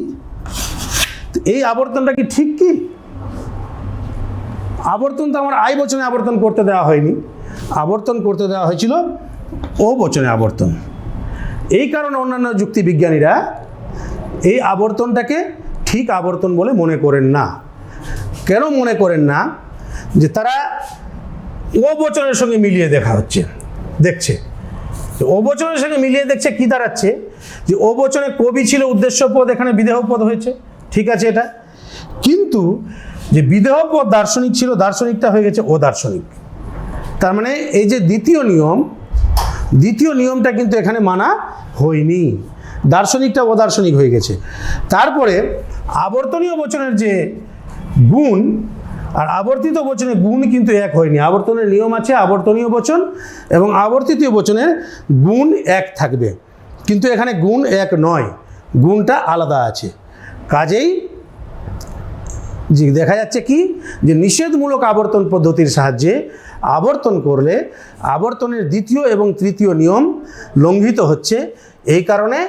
এই আবর্তনটা কি ঠিক? কি আবর্তন তো আমার আই বচনে আবর্তন করতে দেওয়া হয়নি, আবর্তন করতে দেওয়া হয়েছিল ও বচনে আবর্তন। এই কারণে অন্যান্য যুক্তিবিজ্ঞানীরা এই আবর্তনটাকে ঠিক আবর্তন বলে মনে করেন না। কেন মনে করেন না? যে তারা ও বচনের সঙ্গে মিলিয়ে দেখছে ও বচনের সঙ্গে মিলিয়ে দেখছে, কি দাঁড়াচ্ছে? যে ও বচনে কবি ছিল উদ্দেশ্য পদ, এখানে বিদেহ পদ হয়েছে, ঠিক আছে এটা। কিন্তু যে বিদেহ পদ দার্শনিক ছিল, দার্শনিকটা হয়ে গেছে ও দার্শনিক। তার মানে এই যে দ্বিতীয় নিয়মটা কিন্তু এখানে মানা হয়নি, দার্শনিকটা ও দার্শনিক হয়ে গেছে। তারপরে আবর্তনীয় বচনের যে গুণ আর আবর্তিত বচনের গুণ কিন্তু এক হয়নি। আবর্তনের নিয়ম আছে আবর্তনীয় বচন এবং আবর্তিত বচনের গুণ এক থাকবে, কিন্তু এখানে গুণ এক নয়, গুণটা আলাদা আছে। কাজেই যে দেখা যাচ্ছে কি, যে নিষেধমূলক আবর্তন পদ্ধতির সাহায্যে আবর্তন করলে আবর্তনের দ্বিতীয় এবং তৃতীয় নিয়ম লঙ্ঘিত হচ্ছে। এই কারণে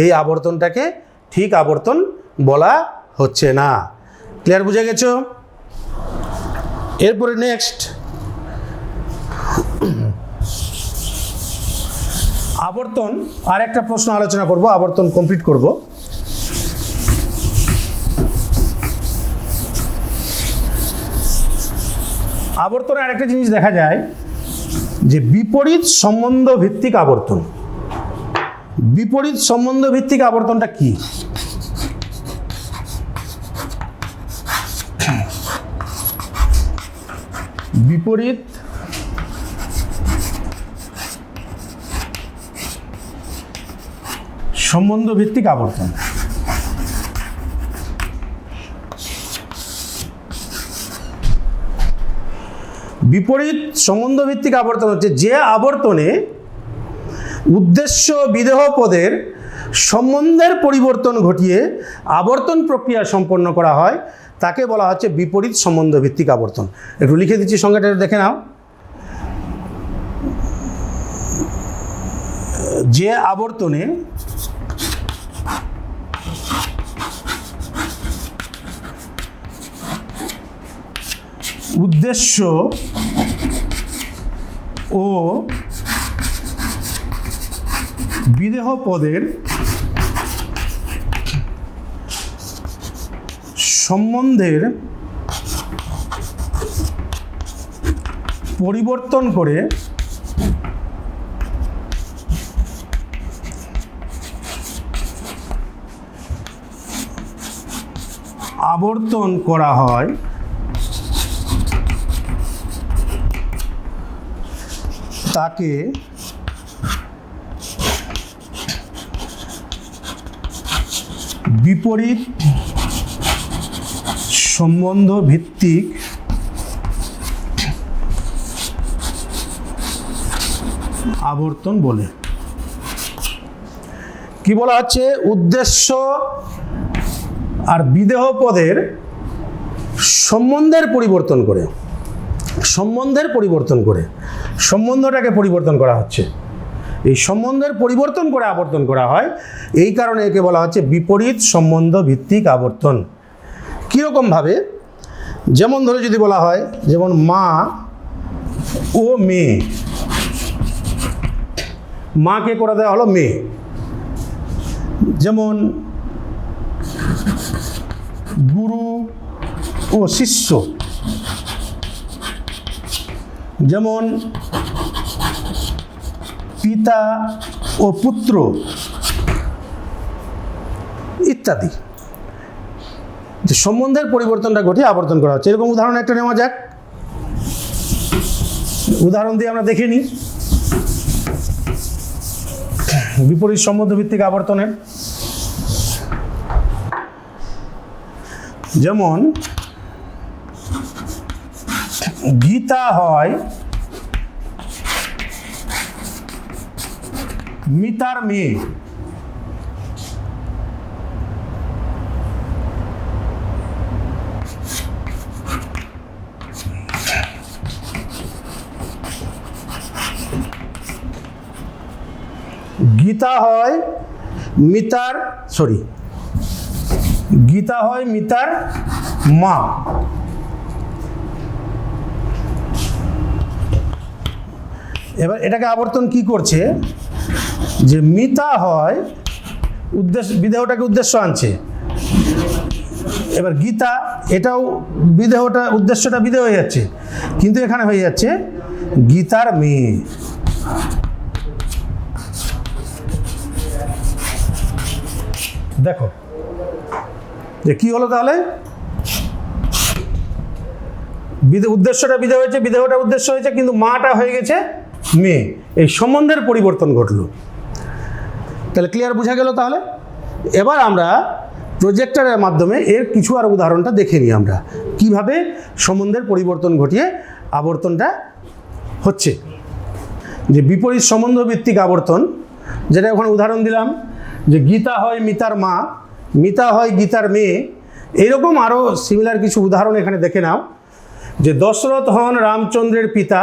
এই আবর্তনটাকে ঠিক আবর্তন বলা হচ্ছে না। ক্লিয়ার? বুঝে গেছো? এরপরে নেক্সট আবর্তন, আর একটা প্রশ্ন আলোচনা করব, আবর্তন কমপ্লিট করব। আবর্তনে আরেকটা জিনিস দেখা যায় যে বিপরীত সম্বন্ধ ভিত্তিক আবর্তন। বিপরীত সম্বন্ধ ভিত্তিক আবর্তনটা কি? বিপরীত সম্বন্ধ ভিত্তিক আবর্তন। বিপরীত সম্বন্ধ ভিত্তিক আবর্তন হচ্ছে যে আবর্তনে উদ্দেশ্য বিদেহ পদের সম্বন্ধের পরিবর্তন ঘটিয়ে আবর্তন প্রক্রিয়া সম্পন্ন করা হয়, তাকে বলা হচ্ছে বিপরীত সম্বন্ধ ভিত্তিক আবর্তন। একটু লিখে দিচ্ছি, সংজ্ঞাটা দেখে নাও। যে আবর্তনে উদ্দেশ্য ও বিদেহ পদের সম্বন্ধের পরিবর্তন করে আবর্তন করা হয়, তাকে বিপরীত সম্বন্ধ ভিত্তিক আবর্তন বলে। কি বলা হচ্ছে? উদ্দেশ্য আর বিদেহ পদের সম্বন্ধের পরিবর্তন করে, সম্বন্ধটাকে পরিবর্তন করা হচ্ছে। এই সম্বন্ধের পরিবর্তন করে আবর্তন করা হয়, এই কারণে একে বলা হচ্ছে বিপরীত সম্বন্ধ ভিত্তিক আবর্তন। কীরকমভাবে? যেমন ধরে যদি বলা হয়, যেমন মা ও মেয়ে, মাকে করে দেওয়া হলো মেয়ে। যেমন গুরু ও শিষ্য, যেমন পিতা ও পুত্র, ইত্যাদি। যে সম্বন্ধের পরিবর্তনটা ঘটিয়ে আবর্তন করা হচ্ছে। এরকম উদাহরণ একটা নেওয়া যাক, উদাহরণ দিয়ে আমরা দেখে নিই বিপরীত সম্বন্ধ ভিত্তিক আবর্তনের। যেমন গীতা হয় মিতার মেয়ে। গীতা হয় মিতার মা। এবার এটাকে আবর্তন কি করছে, যে মিতা হয় বিদেহটাকে উদ্দেশ্য আনছে। এবার গীতা, এটাও উদ্দেশ্যটা বিদেহ হয়ে যাচ্ছে, কিন্তু এখানে হয়ে যাচ্ছে গীতার মেয়ে। দেখো যে কি হলো তাহলে, উদ্দেশ্যটা বিদেহ হয়েছে, বিদেহটা উদ্দেশ্য হয়েছে, কিন্তু মাটা হয়ে গেছে মেয়ে। এই সম্বন্ধের পরিবর্তন ঘটলো। তাহলে ক্লিয়ার বোঝা গেল। তাহলে এবার আমরা প্রজেক্টরের মাধ্যমে এর কিছু আর উদাহরণটা দেখে নিই আমরা কিভাবে সম্বন্ধের পরিবর্তন ঘটিয়ে আবর্তনটা হচ্ছে। যে বিপরীত সম্বন্ধ ভিত্তিক আবর্তন, যেটা ওখানে উদাহরণ দিলাম, যে গীতা হয় মিতার মা, মিতা হয় গীতার মেয়ে। এইরকম আরও সিমিলার কিছু উদাহরণ এখানে দেখে নাও। যে দশরথ হন রামচন্দ্রের পিতা,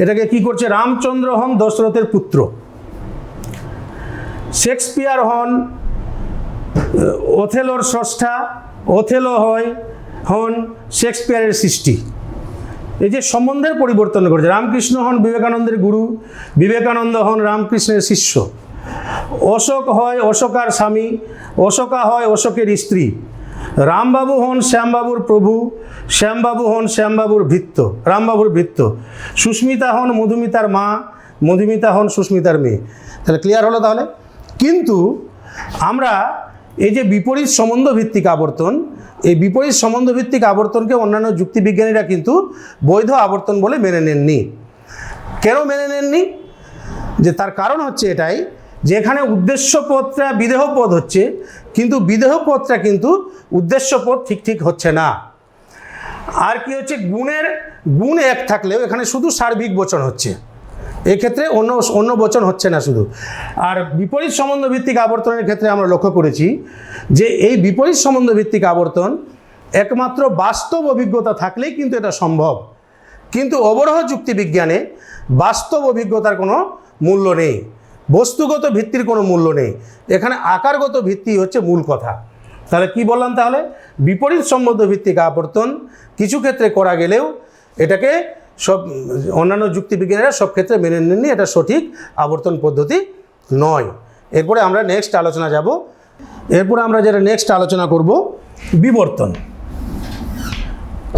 এটাকে কি করছে, রামচন্দ্র হন দশরথের পুত্র। শেক্সপিয়ার হন ওথেলোর স্রষ্টা, ওথেলো হন শেক্সপিয়ারের সৃষ্টি। এই যে সম্বন্ধের পরিবর্তন করেছে। রামকৃষ্ণ হন বিবেকানন্দের গুরু, বিবেকানন্দ হন রামকৃষ্ণের শিষ্য। অশোক হয় অশোকার স্বামী, অশোকা হয় অশোকের স্ত্রী। রামবাবু হন শ্যামবাবুর প্রভু, শ্যামবাবু হন শ্যামবাবুর ভৃত্য, রামবাবুর ভৃত্য। সুস্মিতা হন মধুমিতার মা, মধুমিতা হন সুস্মিতার মেয়ে। তাহলে ক্লিয়ার হলো। তাহলে কিন্তু আমরা এই যে বিপরীত সম্বন্ধ ভিত্তিক আবর্তন, এই বিপরীত সম্বন্ধ ভিত্তিক আবর্তনকে অন্যান্য যুক্তিবিজ্ঞানীরা কিন্তু বৈধ আবর্তন বলে মেনে নেননি। কেন মেনে নেননি? যে তার কারণ হচ্ছে এটাই, যে এখানে উদ্দেশ্য পদটা বিদেহ পদ হচ্ছে, কিন্তু বিদেহ পদটা কিন্তু উদ্দেশ্য পদ ঠিক হচ্ছে না। আর কি হচ্ছে, গুণ এক থাকলেও এখানে শুধু সার্বিক বচন হচ্ছে, এক্ষেত্রে অন্য বচন হচ্ছে না শুধু। আর বিপরীত সম্বন্ধ ভিত্তিক আবর্তনের ক্ষেত্রে আমরা লক্ষ্য করেছি যে এই বিপরীত সম্বন্ধ ভিত্তিক আবর্তন একমাত্র বাস্তব অভিজ্ঞতা থাকলেই কিন্তু এটা সম্ভব। কিন্তু অবরোহ যুক্তিবিজ্ঞানে বাস্তব অভিজ্ঞতার কোনো মূল্য নেই, বস্তুগত ভিত্তির কোনো মূল্য নেই, এখানে আকারগত ভিত্তি হচ্ছে মূল কথা। তাহলে কি বললাম, তাহলে বিপরীত সম্বন্ধ ভিত্তিক আবর্তন কিছু ক্ষেত্রে করা গেলেও এটাকে সব অন্যান্য যুক্তিবিজ্ঞানীরা সব ক্ষেত্রে মেনে নেননি, এটা সঠিক আবর্তন পদ্ধতি নয়। এরপরে আমরা নেক্সট আলোচনা যাব। এরপরে আমরা যেটা নেক্সট আলোচনা করব, বিবর্তন।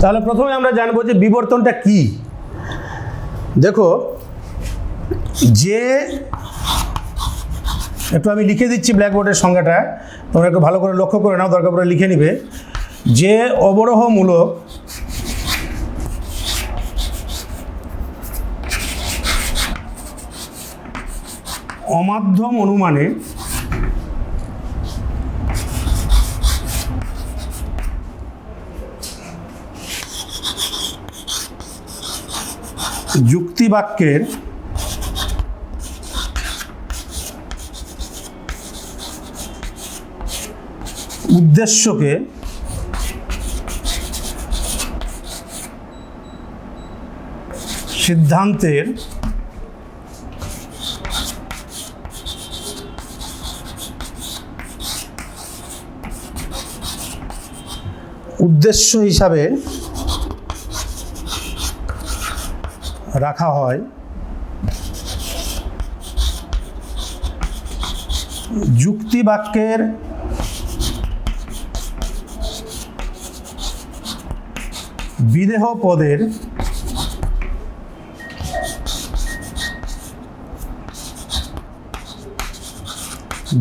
তাহলে প্রথমে আমরা জানবো যে বিবর্তনটা কি। দেখো, যে একটু আমি লিখে দিচ্ছি ব্ল্যাকবোর্ডের সংজ্ঞাটা, তোমরা একটু ভালো করে লক্ষ্য করে নাও, দরকার পড়ে লিখে নিবে। যে অবরোহমূলক অমাধ্যম অনুমানে যুক্তিবাক্যের উদ্দেশ্যকে সিদ্ধান্তের উদ্দেশ্য হিসাবে রাখা হয়, যুক্তিবাক্যের বিদেহ পদের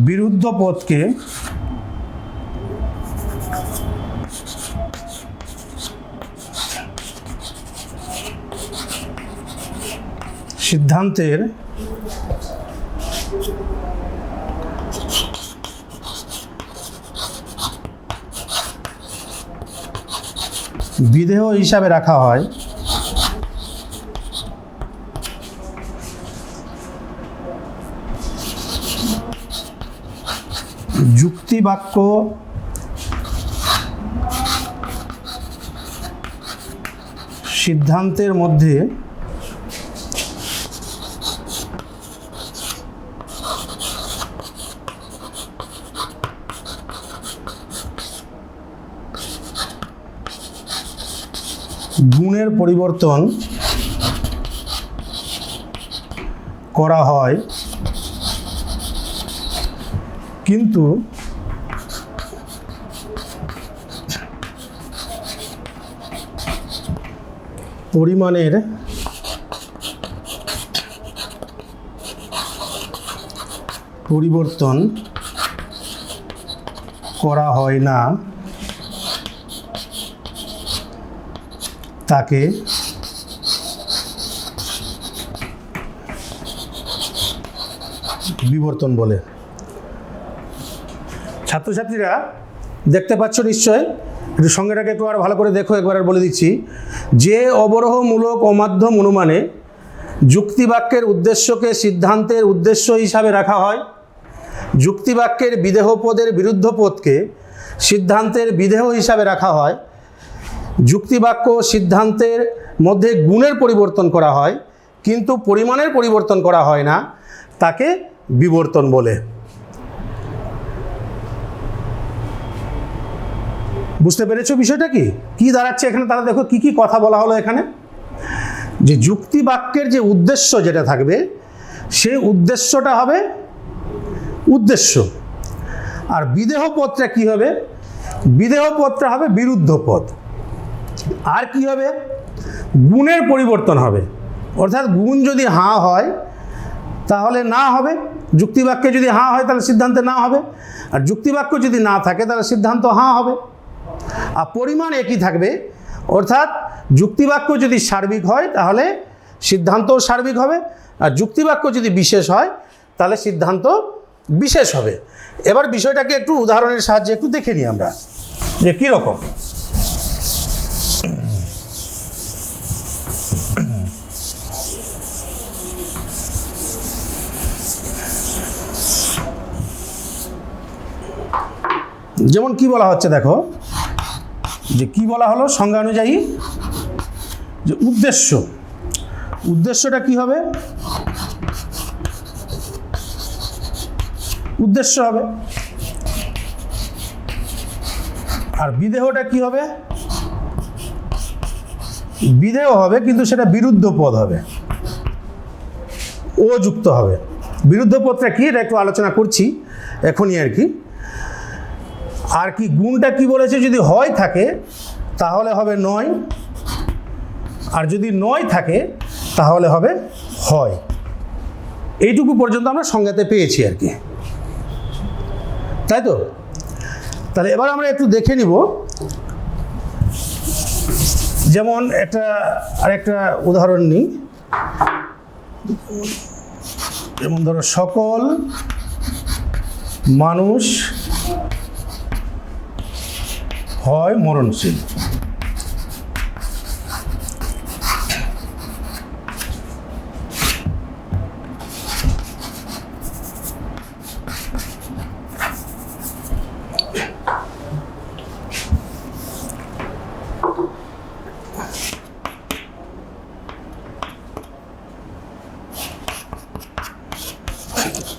বিরুদ্ধ পদকে সিদ্ধান্তের বিধেয় হিসাবে রাখা হয় যুক্তিবাক্য সিদ্ধান্তের মধ্যে গুণের পরিবর্তন করা হয়, কিন্তু পরিমাণের পরিবর্তন করা হয় না, তাকে বিবর্তন বলে। ছাত্রছাত্রীরা দেখতে পাচ্ছ নিশ্চয়, একটু সঙ্গেটাকে একটু আর ভালো করে দেখো, একবার আর বলে দিচ্ছি। যে অবরোহমূলক অমাধ্যম অনুমানে যুক্তিবাক্যের উদ্দেশ্যকে সিদ্ধান্তের উদ্দেশ্য হিসাবে রাখা হয়, যুক্তিবাক্যের বিদেহপদের বিরুদ্ধ পদকে সিদ্ধান্তের বিধেয় হিসাবে রাখা হয়, যুক্তিবাক্য সিদ্ধান্তের মধ্যে গুণের পরিবর্তন করা হয় কিন্তু পরিমাণের পরিবর্তন করা হয় না, তাকে বিবর্তন বলে। বুঝতে পেরেছো বিষয়টা কি দাঁড়াচ্ছে এখানে? তাহলে দেখো কি কি কথা বলা হলো এখানে। যে যুক্তিবাক্যের যে উদ্দেশ্য যেটা থাকবে, সেই উদ্দেশ্যটা হবে উদ্দেশ্য, আর বিদেহ পদটা কি হবে? বিদেহ পদটা হবে বিরুদ্ধ পদ। আর কি হবে? গুণের পরিবর্তন হবে, অর্থাৎ গুণ যদি হাঁ হয় তাহলে না হবে, যুক্তিবাক্যে যদি হাঁ হয় তাহলে সিদ্ধান্তে না হবে, আর যুক্তিবাক্য যদি না থাকে তাহলে সিদ্ধান্ত হাঁ হবে। আর পরিমাণ একই থাকবে, অর্থাৎ যুক্তিবাক্য যদি সার্বিক হয় তাহলে সিদ্ধান্তও সার্বিক হবে, আর যুক্তিবাক্য যদি বিশেষ হয় তাহলে সিদ্ধান্ত বিশেষ হবে। এবার বিষয়টাকে একটু উদাহরণের সাহায্যে একটু দেখে নিই আমরা যে কীরকম। যেমন কি বলা হচ্ছে দেখো, যে কি বলা হলো সংজ্ঞা অনুযায়ী, যে উদ্দেশ্যটা কি হবে? উদ্দেশ্য হবে। আর বিদেহটা কি হবে? বিধেয় হবে, কিন্তু সেটা বিরুদ্ধ পদ হবে, ও যুক্ত হবে। বিরুদ্ধ পদটা কি এটা একটু আলোচনা করছি এখনই আর কি। আর কি গুণটা কি বলেছে? যদি হয় থাকে তাহলে হবে নয়, আর যদি নয় থাকে তাহলে হবে হয়। এইটুকু পর্যন্ত আমরা সংজ্ঞাতে পেয়েছি আর কি, তাই তো? তাহলে এবার আমরা একটু দেখে নিব, যেমন আরেকটা উদাহরণ নিই। যেমন ধরো, সকল মানুষ হয় মরণশীল।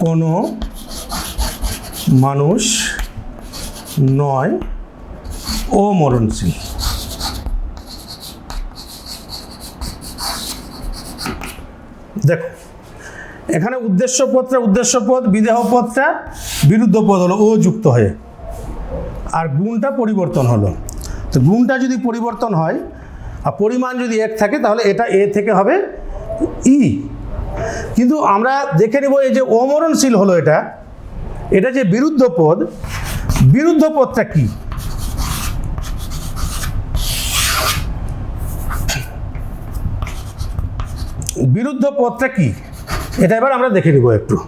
কোনো মানুষ নয় অমরণশীল। দেখো এখানে উদ্দেশ্যপদ বিদেহপদটা বিরুদ্ধ পদ হলো, ও যুক্ত হয়ে, আর গুণটা পরিবর্তন হলো। তো গুণটা যদি পরিবর্তন হয় আর পরিমাণ যদি এক থাকে তাহলে এটা এ থেকে হবে ই। কিন্তু আমরা দেখে নেব, এই যে অমরণশীল হলো, এটা যে বিরুদ্ধ পদ, বিরুদ্ধ পদটা কি? বিরুদ্ধ পদটা কি এটা এবার আমরা দেখে নিব একটু।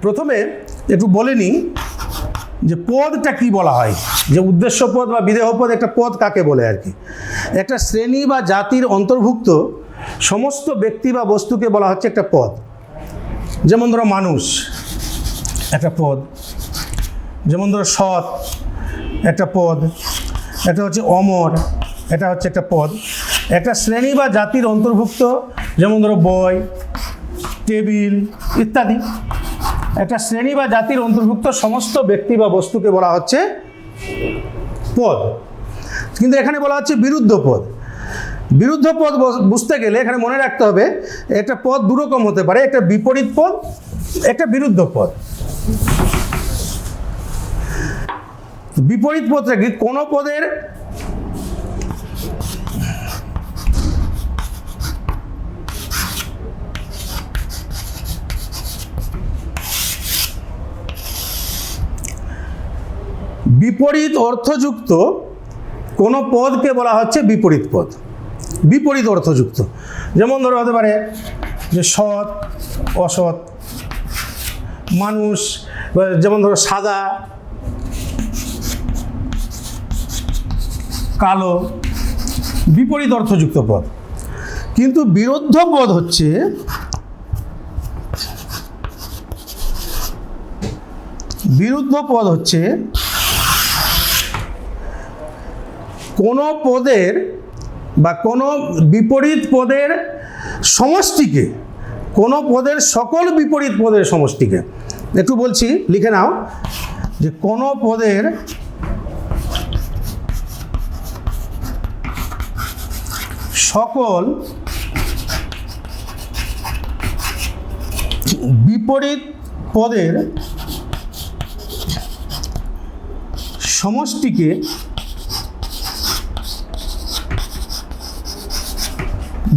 প্রথমে একটু বলে নিই যে পদটা কি বলা হয়, যে উদ্দেশ্য পদ বা বিদেহ পদ, একটা পদ কাকে বলে আর কি। একটা শ্রেণী বা জাতির অন্তর্ভুক্ত সমস্ত ব্যক্তি বা বস্তুকে বলা হচ্ছে একটা পদ। যেমন ধরো মানুষ একটা পদ, যেমন ধরো সৎ একটা পদ, একটা হচ্ছে অমর, এটা হচ্ছে একটা পদ। একটা শ্রেণী বা জাতির অন্তর্ভুক্ত যেমন ধরো বই, টেবিল ইত্যাদি। একটা শ্রেণী বা জাতির অন্তর্ভুক্ত সমস্ত ব্যক্তি বা বস্তুকে বলা হচ্ছে পদ। কিন্তু এখানে বলা হচ্ছে বিরুদ্ধ পদ। বিরুদ্ধ পদ বুঝতে গেলে এখানে মনে রাখতে হবে একটা পদ দুরকম হতে পারে, একটা বিপরীত পদ, একটা বিরুদ্ধ পদ। বিপরীত পদটা কি? কোনো পদের বিপরীত অর্থযুক্ত কোনো পদকে বলা হচ্ছে বিপরীত পদ। বিপরীত অর্থযুক্ত যেমন ধরো হতে পারে যে সৎ, অসৎ, মানুষ, যেমন ধরো সাদা, কালো, বিপরীত অর্থযুক্ত পদ। কিন্তু বিরুদ্ধ পদ হচ্ছে কোনো পদের বা কোনো বিপরীত পদের সমষ্টিকে, কোনো পদের সকল বিপরীত পদের সমষ্টিকে। একটু বলছি, লিখে নাও, যে কোনো পদের সকল বিপরীত পদের সমষ্টিকে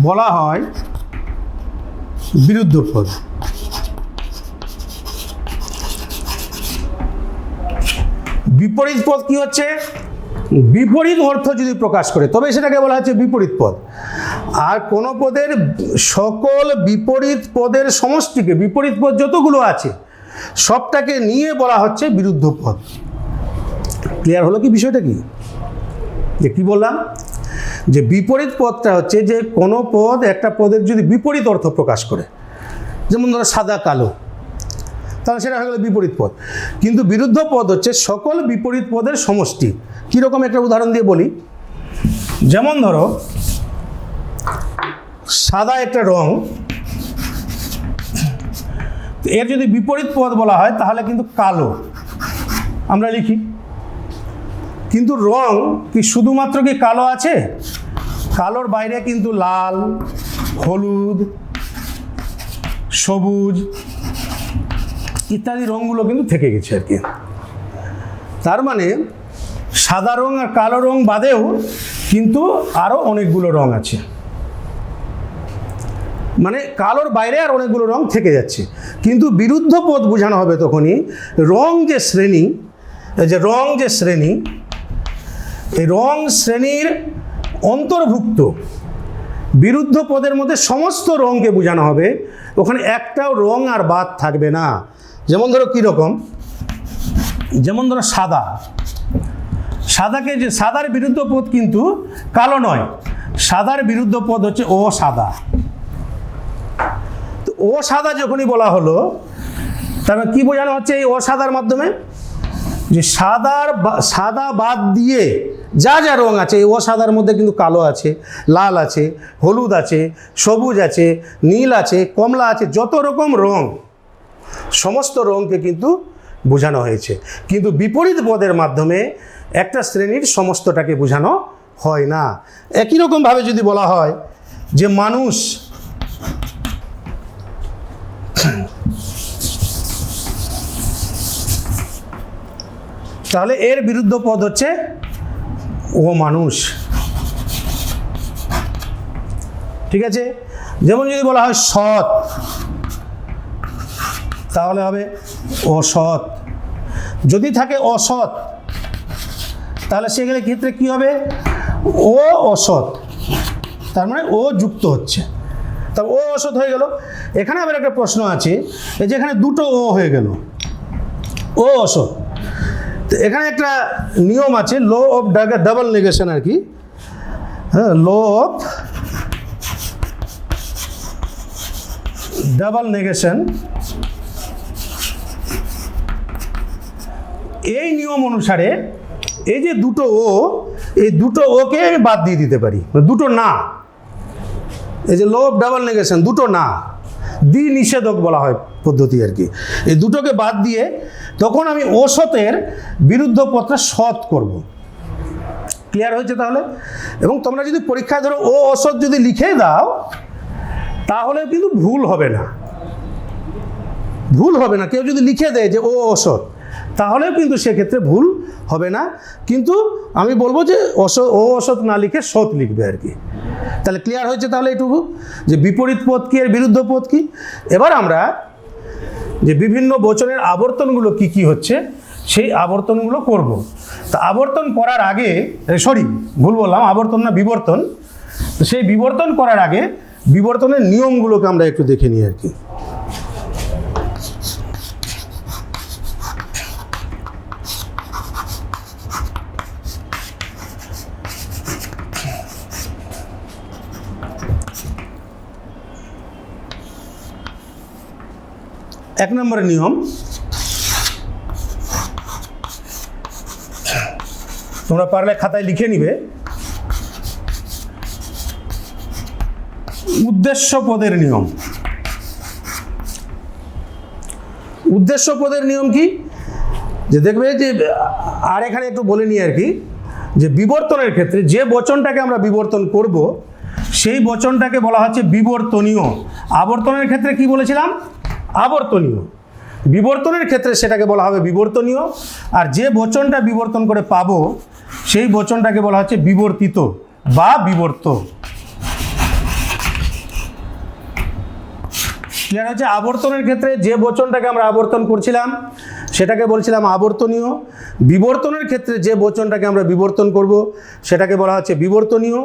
বলা হয় বিরুদ্ধ পদ। বিপরীত পদ কি হচ্ছে? বিপরীত অর্থ যদি প্রকাশ করে তবে সেটাকে বলা হচ্ছে বিপরীত পদ। আর কোন পদের সকল বিপরীত পদের সমষ্টিকে, বিপরীত পদ যতগুলো আছে সবটাকে নিয়ে বলা হচ্ছে বিরুদ্ধ পদ। ক্লিয়ার হলো কি বিষয়টা? কি যে কি বললাম, যে বিপরীত পদটা হচ্ছে যে কোনো পদ একটা পদের যদি বিপরীত অর্থ প্রকাশ করে, যেমন ধরো সাদা কালো, তাহলে সেটা হয়ে গেল বিপরীত পদ। কিন্তু বিরুদ্ধ পদ হচ্ছে সকল বিপরীত পদের সমষ্টি। কীরকম একটা উদাহরণ দিয়ে বলি, যেমন ধরো সাদা একটা রং, এর যদি বিপরীত পদ বলা হয় তাহলে কিন্তু কালো আমরা লিখি। কিন্তু রং কি শুধুমাত্র কি কালো আছে? কালোর বাইরে কিন্তু লাল, হলুদ, সবুজ ইত্যাদি রঙগুলো কিন্তু থেকে গেছে আর কি। তার মানে সাদা রং আর কালো রং বাদেও কিন্তু আরও অনেকগুলো রং আছে, মানে কালোর বাইরে আর অনেকগুলো রং থেকে যাচ্ছে। কিন্তু বিরুদ্ধ পদ বোঝানো হবে তখনই রং যে শ্রেণী, এই রং শ্রেণীর অন্তর্ভুক্ত বিরুদ্ধ পদের মধ্যে সমস্ত রঙকে বোঝানো হবে, ওখানে একটাও রং আর বাদ থাকবে না। যেমন ধরো কীরকম, যেমন ধরো সাদাকে, যে সাদার বিরুদ্ধ পদ কিন্তু কালো নয়, সাদার বিরুদ্ধ পদ হচ্ছে অসাদা। তো অসাদা যখনই বলা হলো তাহলে কি বোঝানো হচ্ছে এই অসাদার মাধ্যমে? যে সাদা বাদ দিয়ে যা যা রং আছে, এই অসাদার মধ্যে কিন্তু কালো আছে, লাল আছে, হলুদ আছে, সবুজ আছে, নীল আছে, কমলা আছে, যত রকম রং সমস্ত রঙকে কিন্তু বোঝানো হয়েছে। কিন্তু বিপরীত পদের মাধ্যমে একটা শ্রেণীর সমস্তটাকে বোঝানো হয় না। একই রকমভাবে যদি বলা হয় যে মানুষ তাহলে এর বিরুদ্ধ পদ হচ্ছে ও মানুষ। ঠিক আছে, যেমন যদি বলা হয় সৎ, তাহলে হবে অসৎ। যদি থাকে অসৎ, তাহলে সেগুলো ক্ষেত্রে কি হবে? ও অসৎ, তার মানে ও যুক্ত হচ্ছে, তবে ও অসৎ হয়ে গেল। এখানে আবার একটা প্রশ্ন আছে, এই যে এখানে দুটো ও হয়ে গেল, ও অসৎ। তো এখানে একটা নিয়ম আছে, ল অফ ডাবল নেগেশন আর কি। হ্যাঁ, ল অফ ডাবল নেগেশন। এই নিয়ম অনুসারে এই যে দুটো ও, এই দুটো ওকে আমি বাদ দিয়ে দিতে পারি, দুটো না। এই যে ল অফ ডাবল নেগেশন, দুটো না, দ্বি নিষেধক বলা হয় পদ্ধতি আর কি। এই দুটোকে বাদ দিয়ে তখন আমি অসতের বিরুদ্ধ পদটা সৎ করব। ক্লিয়ার হয়েছে তাহলে? এবং তোমরা যদি পরীক্ষায় ধরো ও অসৎ যদি লিখে দাও, তাহলে কিন্তু ভুল হবে না, ভুল হবে না। কেউ যদি লিখে দেয় যে ও অসৎ, তাহলেও কিন্তু সেক্ষেত্রে ভুল হবে না। কিন্তু আমি বলবো যে ও অসৎ না লিখে সৎ লিখবে আর কি। তাহলে ক্লিয়ার হয়েছে তাহলে এটুকু, যে বিপরীত পদ কি আর বিরুদ্ধ পদ কি। এবার আমরা যে বিভিন্ন বচনের আবর্তনগুলো কি কি হচ্ছে, সেই আবর্তনগুলো করব। তা আবর্তন করার আগে, সরি ভুল বললাম, আবর্তন না বিবর্তন। তো সেই বিবর্তন করার আগে বিবর্তনের নিয়মগুলোকে আমরা একটু দেখে নিই আর কি। এক নম্বরের নিয়ম, তোমরা পারলে খাতায় লিখে নিবে, উদ্দেশ্য পদের নিয়ম। উদ্দেশ্য পদের নিয়ম কি? যে দেখবে যে, আর এখানে একটু বলে নিই আর কি, যে বিবর্তনের ক্ষেত্রে যে বচনটাকে আমরা বিবর্তন করব, সেই বচনটাকে বলা হচ্ছে বিবর্তনীয়। আবর্তনের ক্ষেত্রে কি বলেছিলাম? আবর্তনীয়। বিবর্তনের ক্ষেত্রে সেটাকে বলা হবে বিবর্তনীয়। আর যে বচনটা বিবর্তন করে পাবো, সেই বচনটাকে বলা হচ্ছে বিবর্তিত বা বিবর্ত। ক্লিয়ার হচ্ছে? আবর্তনের ক্ষেত্রে যে বচনটাকে আমরা আবর্তন করছিলাম, সেটাকে বলছিলাম আবর্তনীয়। বিবর্তনের ক্ষেত্রে যে বচনটাকে আমরা বিবর্তন করব, সেটাকে বলা হচ্ছে বিবর্তনীয়।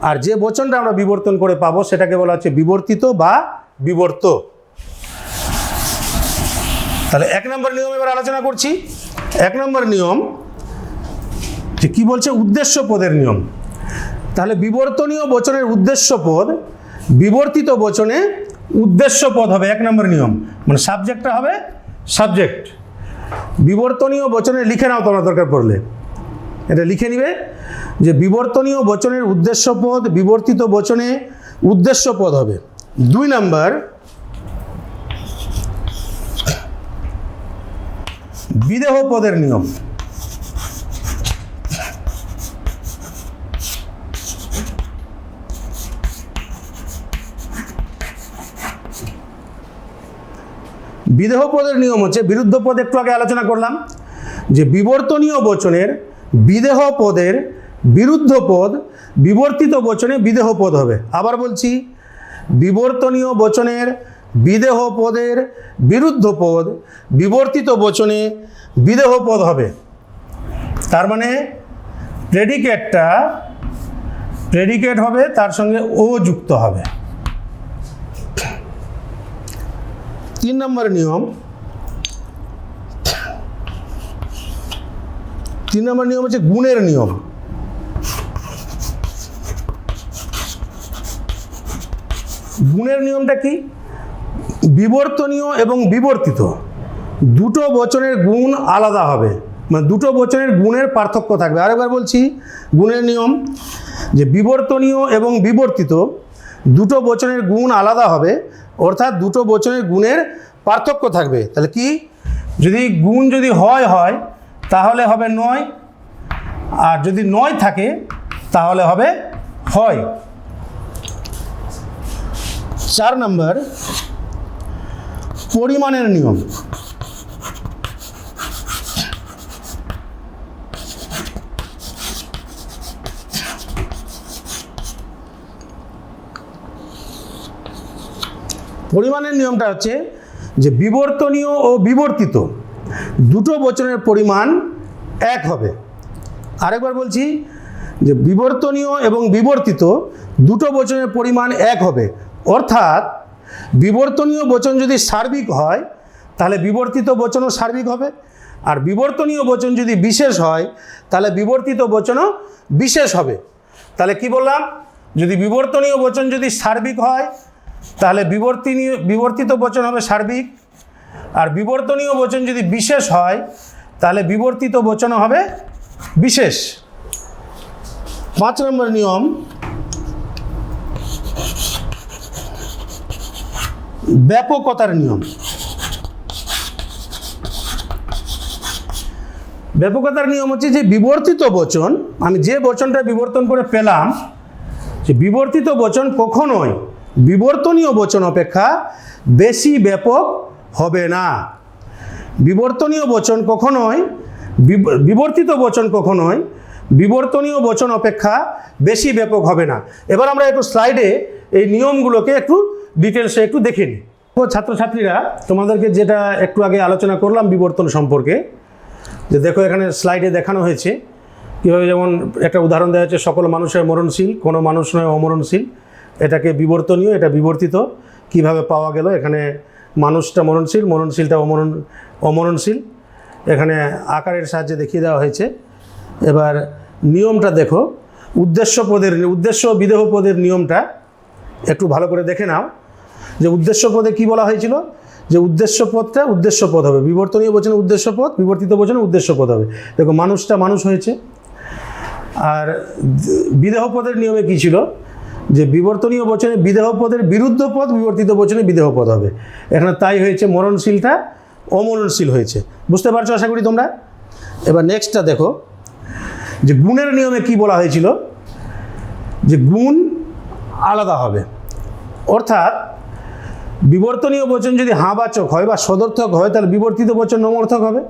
আর যে বচনটা আমরা বিবর্তন করে পাবো, সেটাকে বলা হচ্ছে বিবর্তিত বা বিবর্ত। তাহলে এক নম্বর নিয়ম এবার আলোচনা করছি। এক নম্বর নিয়ম যে কি বলছে? উদ্দেশ্য পদের নিয়ম। তাহলে বিবর্তনীয় বচনের উদ্দেশ্য পদ, বিবর্তিত বচনে উদ্দেশ্য পদ হবে এক নম্বর নিয়ম। মানে সাবজেক্টটা হবে সাবজেক্ট। বিবর্তনীয় বচনে লিখে নাও তোমরা দরকার পড়লে, এটা লিখে নিবে যে বিবর্তনীয় বচনের উদ্দেশ্য পদ, বিবর্তিত বচনে উদ্দেশ্য পদ হবে। দুই নম্বর, বিদেহ পদের নিয়ম। বিদেহ পদের নিয়ম হচ্ছে, বিরুদ্ধ পদ একটু আগে আলোচনা করলাম, যে বিবর্তনীয় বচনের বিদেহ পদের বিরুদ্ধ পদ বিবর্তিত বচনে বিদেহ পদ হবে। আবার বলছি, বিবর্তনীয় বচনের বিদেহ পদের বিরুদ্ধ পদ বিবর্তিত বচনে বিদেহ পদ হবে। তার মানে প্রেডিকেট হবে, তার সঙ্গে ও যুক্ত হবে। তিন নম্বর নিয়ম, হচ্ছে গুণের নিয়ম। গুণের নিয়মটা কি? বিবর্তনীয় এবং বিবর্তিত দুটো বচনের গুণ আলাদা হবে, মানে দুটো বচনের গুণের পার্থক্য থাকবে। আরেকবার বলছি, গুণের নিয়ম যে বিবর্তনীয় এবং বিবর্তিত দুটো বচনের গুণ আলাদা হবে, অর্থাৎ দুটো বচনের গুণের পার্থক্য থাকবে। তাহলে কি? যদি গুণ যদি হয় তাহলে হবে নয়, আর যদি নয় থাকে তাহলে হবে হয়। 4 নম্বর, পরিমাণের নিয়ম। পরিমাণের নিয়মটা হচ্ছে যে বিবর্তনীয় ও বিবর্তিত দুটো বচনের পরিমাণ এক হবে। আরেকবার বলছি যে বিবর্তনীয় এবং বিবর্তিত দুটো বচনের পরিমাণ এক হবে, অর্থাৎ বিবর্তনীয় বচন যদি সার্বিক হয় তাহলে বিবর্তিত বচনও সার্বিক হবে, আর বিবর্তনীয় বচন যদি বিশেষ হয় তাহলে বিবর্তিত বচনও বিশেষ হবে। তাহলে কি বললাম, যদি বিবর্তনীয় বচন যদি সার্বিক হয় তাহলে বিবর্তিত বচন হবে সার্বিক, আর বিবর্তনীয় বচন যদি বিশেষ হয় তাহলে বিবর্তিত বচন হবে বিশেষ। 5 নম্বর নিয়ম, ব্যাপকতার নিয়ম। ব্যাপকতার নিয়ম হচ্ছে যে বিবর্তিত বচন, আমি যে বচনটা বিবর্তন করে পেলাম, যে বিবর্তিত বচন কখনোই বিবর্তনীয় বচন অপেক্ষা বেশি ব্যাপক হবে না। বিবর্তনীয় বচন কখনোই বিবর্তিত বচন কখনোই বিবর্তনীয় বচন অপেক্ষা বেশি ব্যাপক হবে না। এবার আমরা একটু স্লাইডে এই নিয়মগুলোকে একটু ডিটেলসে একটু দেখে নিই। ছাত্রছাত্রীরা, তোমাদেরকে যেটা একটু আগে আলোচনা করলাম বিবর্তন সম্পর্কে, যে দেখো এখানে স্লাইডে দেখানো হয়েছে কীভাবে, যেমন একটা উদাহরণ দেওয়া হচ্ছে, সকল মানুষের মরণশীল, কোনো মানুষ নয় অমরণশীল। এটাকে বিবর্তনীয়, এটা বিবর্তিত কিভাবে পাওয়া গেল। এখানে মানুষটা মরণশীল, মরণশীলটা অমরণশীল, এখানে আকারের সাহায্যে দেখিয়ে দেওয়া হয়েছে। এবার নিয়মটা দেখো, উদ্দেশ্য বিদেহ পদের নিয়মটা একটু ভালো করে দেখে নাও। যে উদ্দেশ্য পদে কী বলা হয়েছিল, যে উদ্দেশ্য পদটা উদ্দেশ্য পদ হবে, বিবর্তনীয় বচনে উদ্দেশ্য পদ, বিবর্তিত বচনে উদ্দেশ্য পদ হবে। দেখো মানুষটা মানুষ হয়েছে। আর বিদেহ পদের নিয়মে কী ছিল, যে বিবর্তনীয় বচনে বিদেহ পদের বিরুদ্ধ পদ, বিবর্তিত বচনে বিদেহ পদ হবে। এখানে তাই হয়েছে, মরণশীলটা অমরণশীল হয়েছে। বুঝতে পারছো আশা করি তোমরা। এবার নেক্সটটা দেখো, যে গুণের নিয়মে কি বলা হয়েছিল, যে গুণ আলাদা হবে, অর্থাৎ বিবর্তনীয় বচন যদি হাবাচক হয় বা সদর্থক হয় তাহলে বিবর্তিত বচন নমর্থক হবে,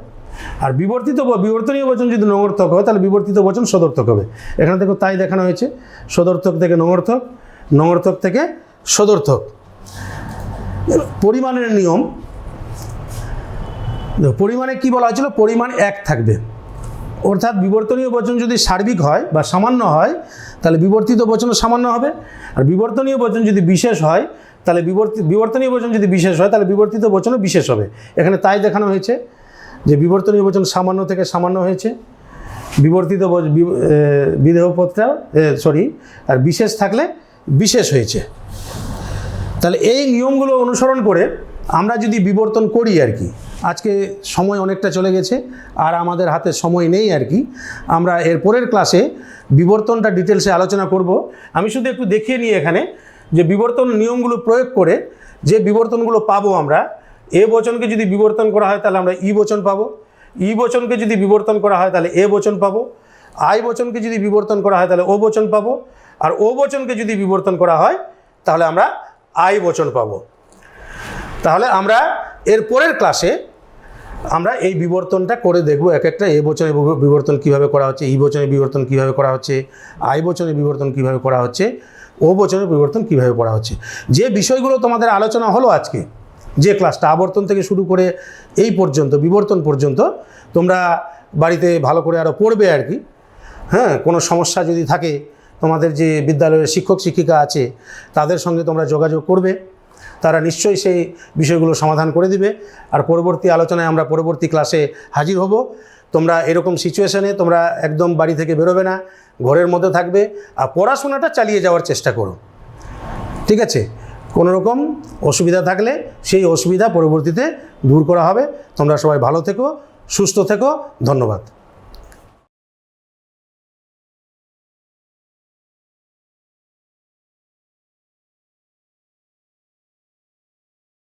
আর বিবর্তনীয় বচন যদি নমর্থক হয় তাহলে বিবর্তিত বচন সদর্থক হবে। এখানে দেখো তাই দেখানো হয়েছে, সদর্থক থেকে নমর্থক, নমর্থক থেকে সদর্থক। পরিমাণের নিয়ম, পরিমাণে কি বলা হয়েছিল, পরিমাণ এক থাকবে, অর্থাৎ বিবর্তনীয় বচন যদি সার্বিক হয় বা সামান্য হয় তাহলে বিবর্তিত বচনও সামান্য হবে, আর বিবর্তনীয় বচন যদি বিশেষ হয় তাহলে বিবর্তনীয় বচন যদি বিশেষ হয় তাহলে বিবর্তিত বচনও বিশেষ হবে। এখানে তাই দেখানো হয়েছে যে বিবর্তনীয় বচন সামান্য থেকে সামান্য হয়েছে, বিবর্তিত বিদেহ পদটা আর বিশেষ থাকলে বিশেষ হয়েছে। তাহলে এই নিয়মগুলো অনুসরণ করে আমরা যদি বিবর্তন করি আর কি, আজকে সময় অনেকটা চলে গেছে আর আমাদের হাতে সময় নেই আর কি, আমরা এর পরের ক্লাসে বিবর্তনটা ডিটেলসে আলোচনা করব। আমি শুধু একটু দেখিয়ে নিই এখানে, যে বিবর্তন নিয়মগুলো প্রয়োগ করে যে বিবর্তনগুলো পাবো আমরা, এ বচনকে যদি বিবর্তন করা হয় তাহলে আমরা ই বচন পাবো, ই বচনকে যদি বিবর্তন করা হয় তাহলে এ বচন পাবো, আই বচনকে যদি বিবর্তন করা হয় তাহলে ও বচন পাবো, আর ও বচনকে যদি বিবর্তন করা হয় তাহলে আমরা আই বচন পাবো। তাহলে আমরা এর পরের ক্লাসে আমরা এই বিবর্তনটা করে দেখব, এক একটা এ বচনে বিবর্তন কিভাবে করা হচ্ছে, ই বচনে বিবর্তন কিভাবে করা হচ্ছে, আই বচনে বিবর্তন কিভাবে করা হচ্ছে, ও বচনের বিবর্তন কিভাবে করা হচ্ছে। যে বিষয়গুলো তোমাদের আলোচনা হলো আজকে, যে ক্লাসটা আবর্তন থেকে শুরু করে এই পর্যন্ত বিবর্তন পর্যন্ত, তোমরা বাড়িতে ভালো করে আরও পড়বে আর কি। হ্যাঁ, কোনো সমস্যা যদি থাকে তোমাদের যে বিদ্যালয়ের শিক্ষক শিক্ষিকা আছে তাদের সঙ্গে তোমরা যোগাযোগ করবে, তারা নিশ্চয়ই সেই বিষয়গুলো সমাধান করে দিবে। আর পরবর্তী আলোচনায় আমরা পরবর্তী ক্লাসে হাজির হব। তোমরা এরকম সিচুয়েশানে তোমরা একদম বাড়ি থেকে বেরোবে না, ঘরের মধ্যে থাকবে আর পড়াশোনাটা চালিয়ে যাওয়ার চেষ্টা করো, ঠিক আছে? কোনো রকম অসুবিধা থাকলে সেই অসুবিধা পরবর্তীতে দূর করা হবে। তোমরা সবাই ভালো থেকো, সুস্থ থেকো, ধন্যবাদ।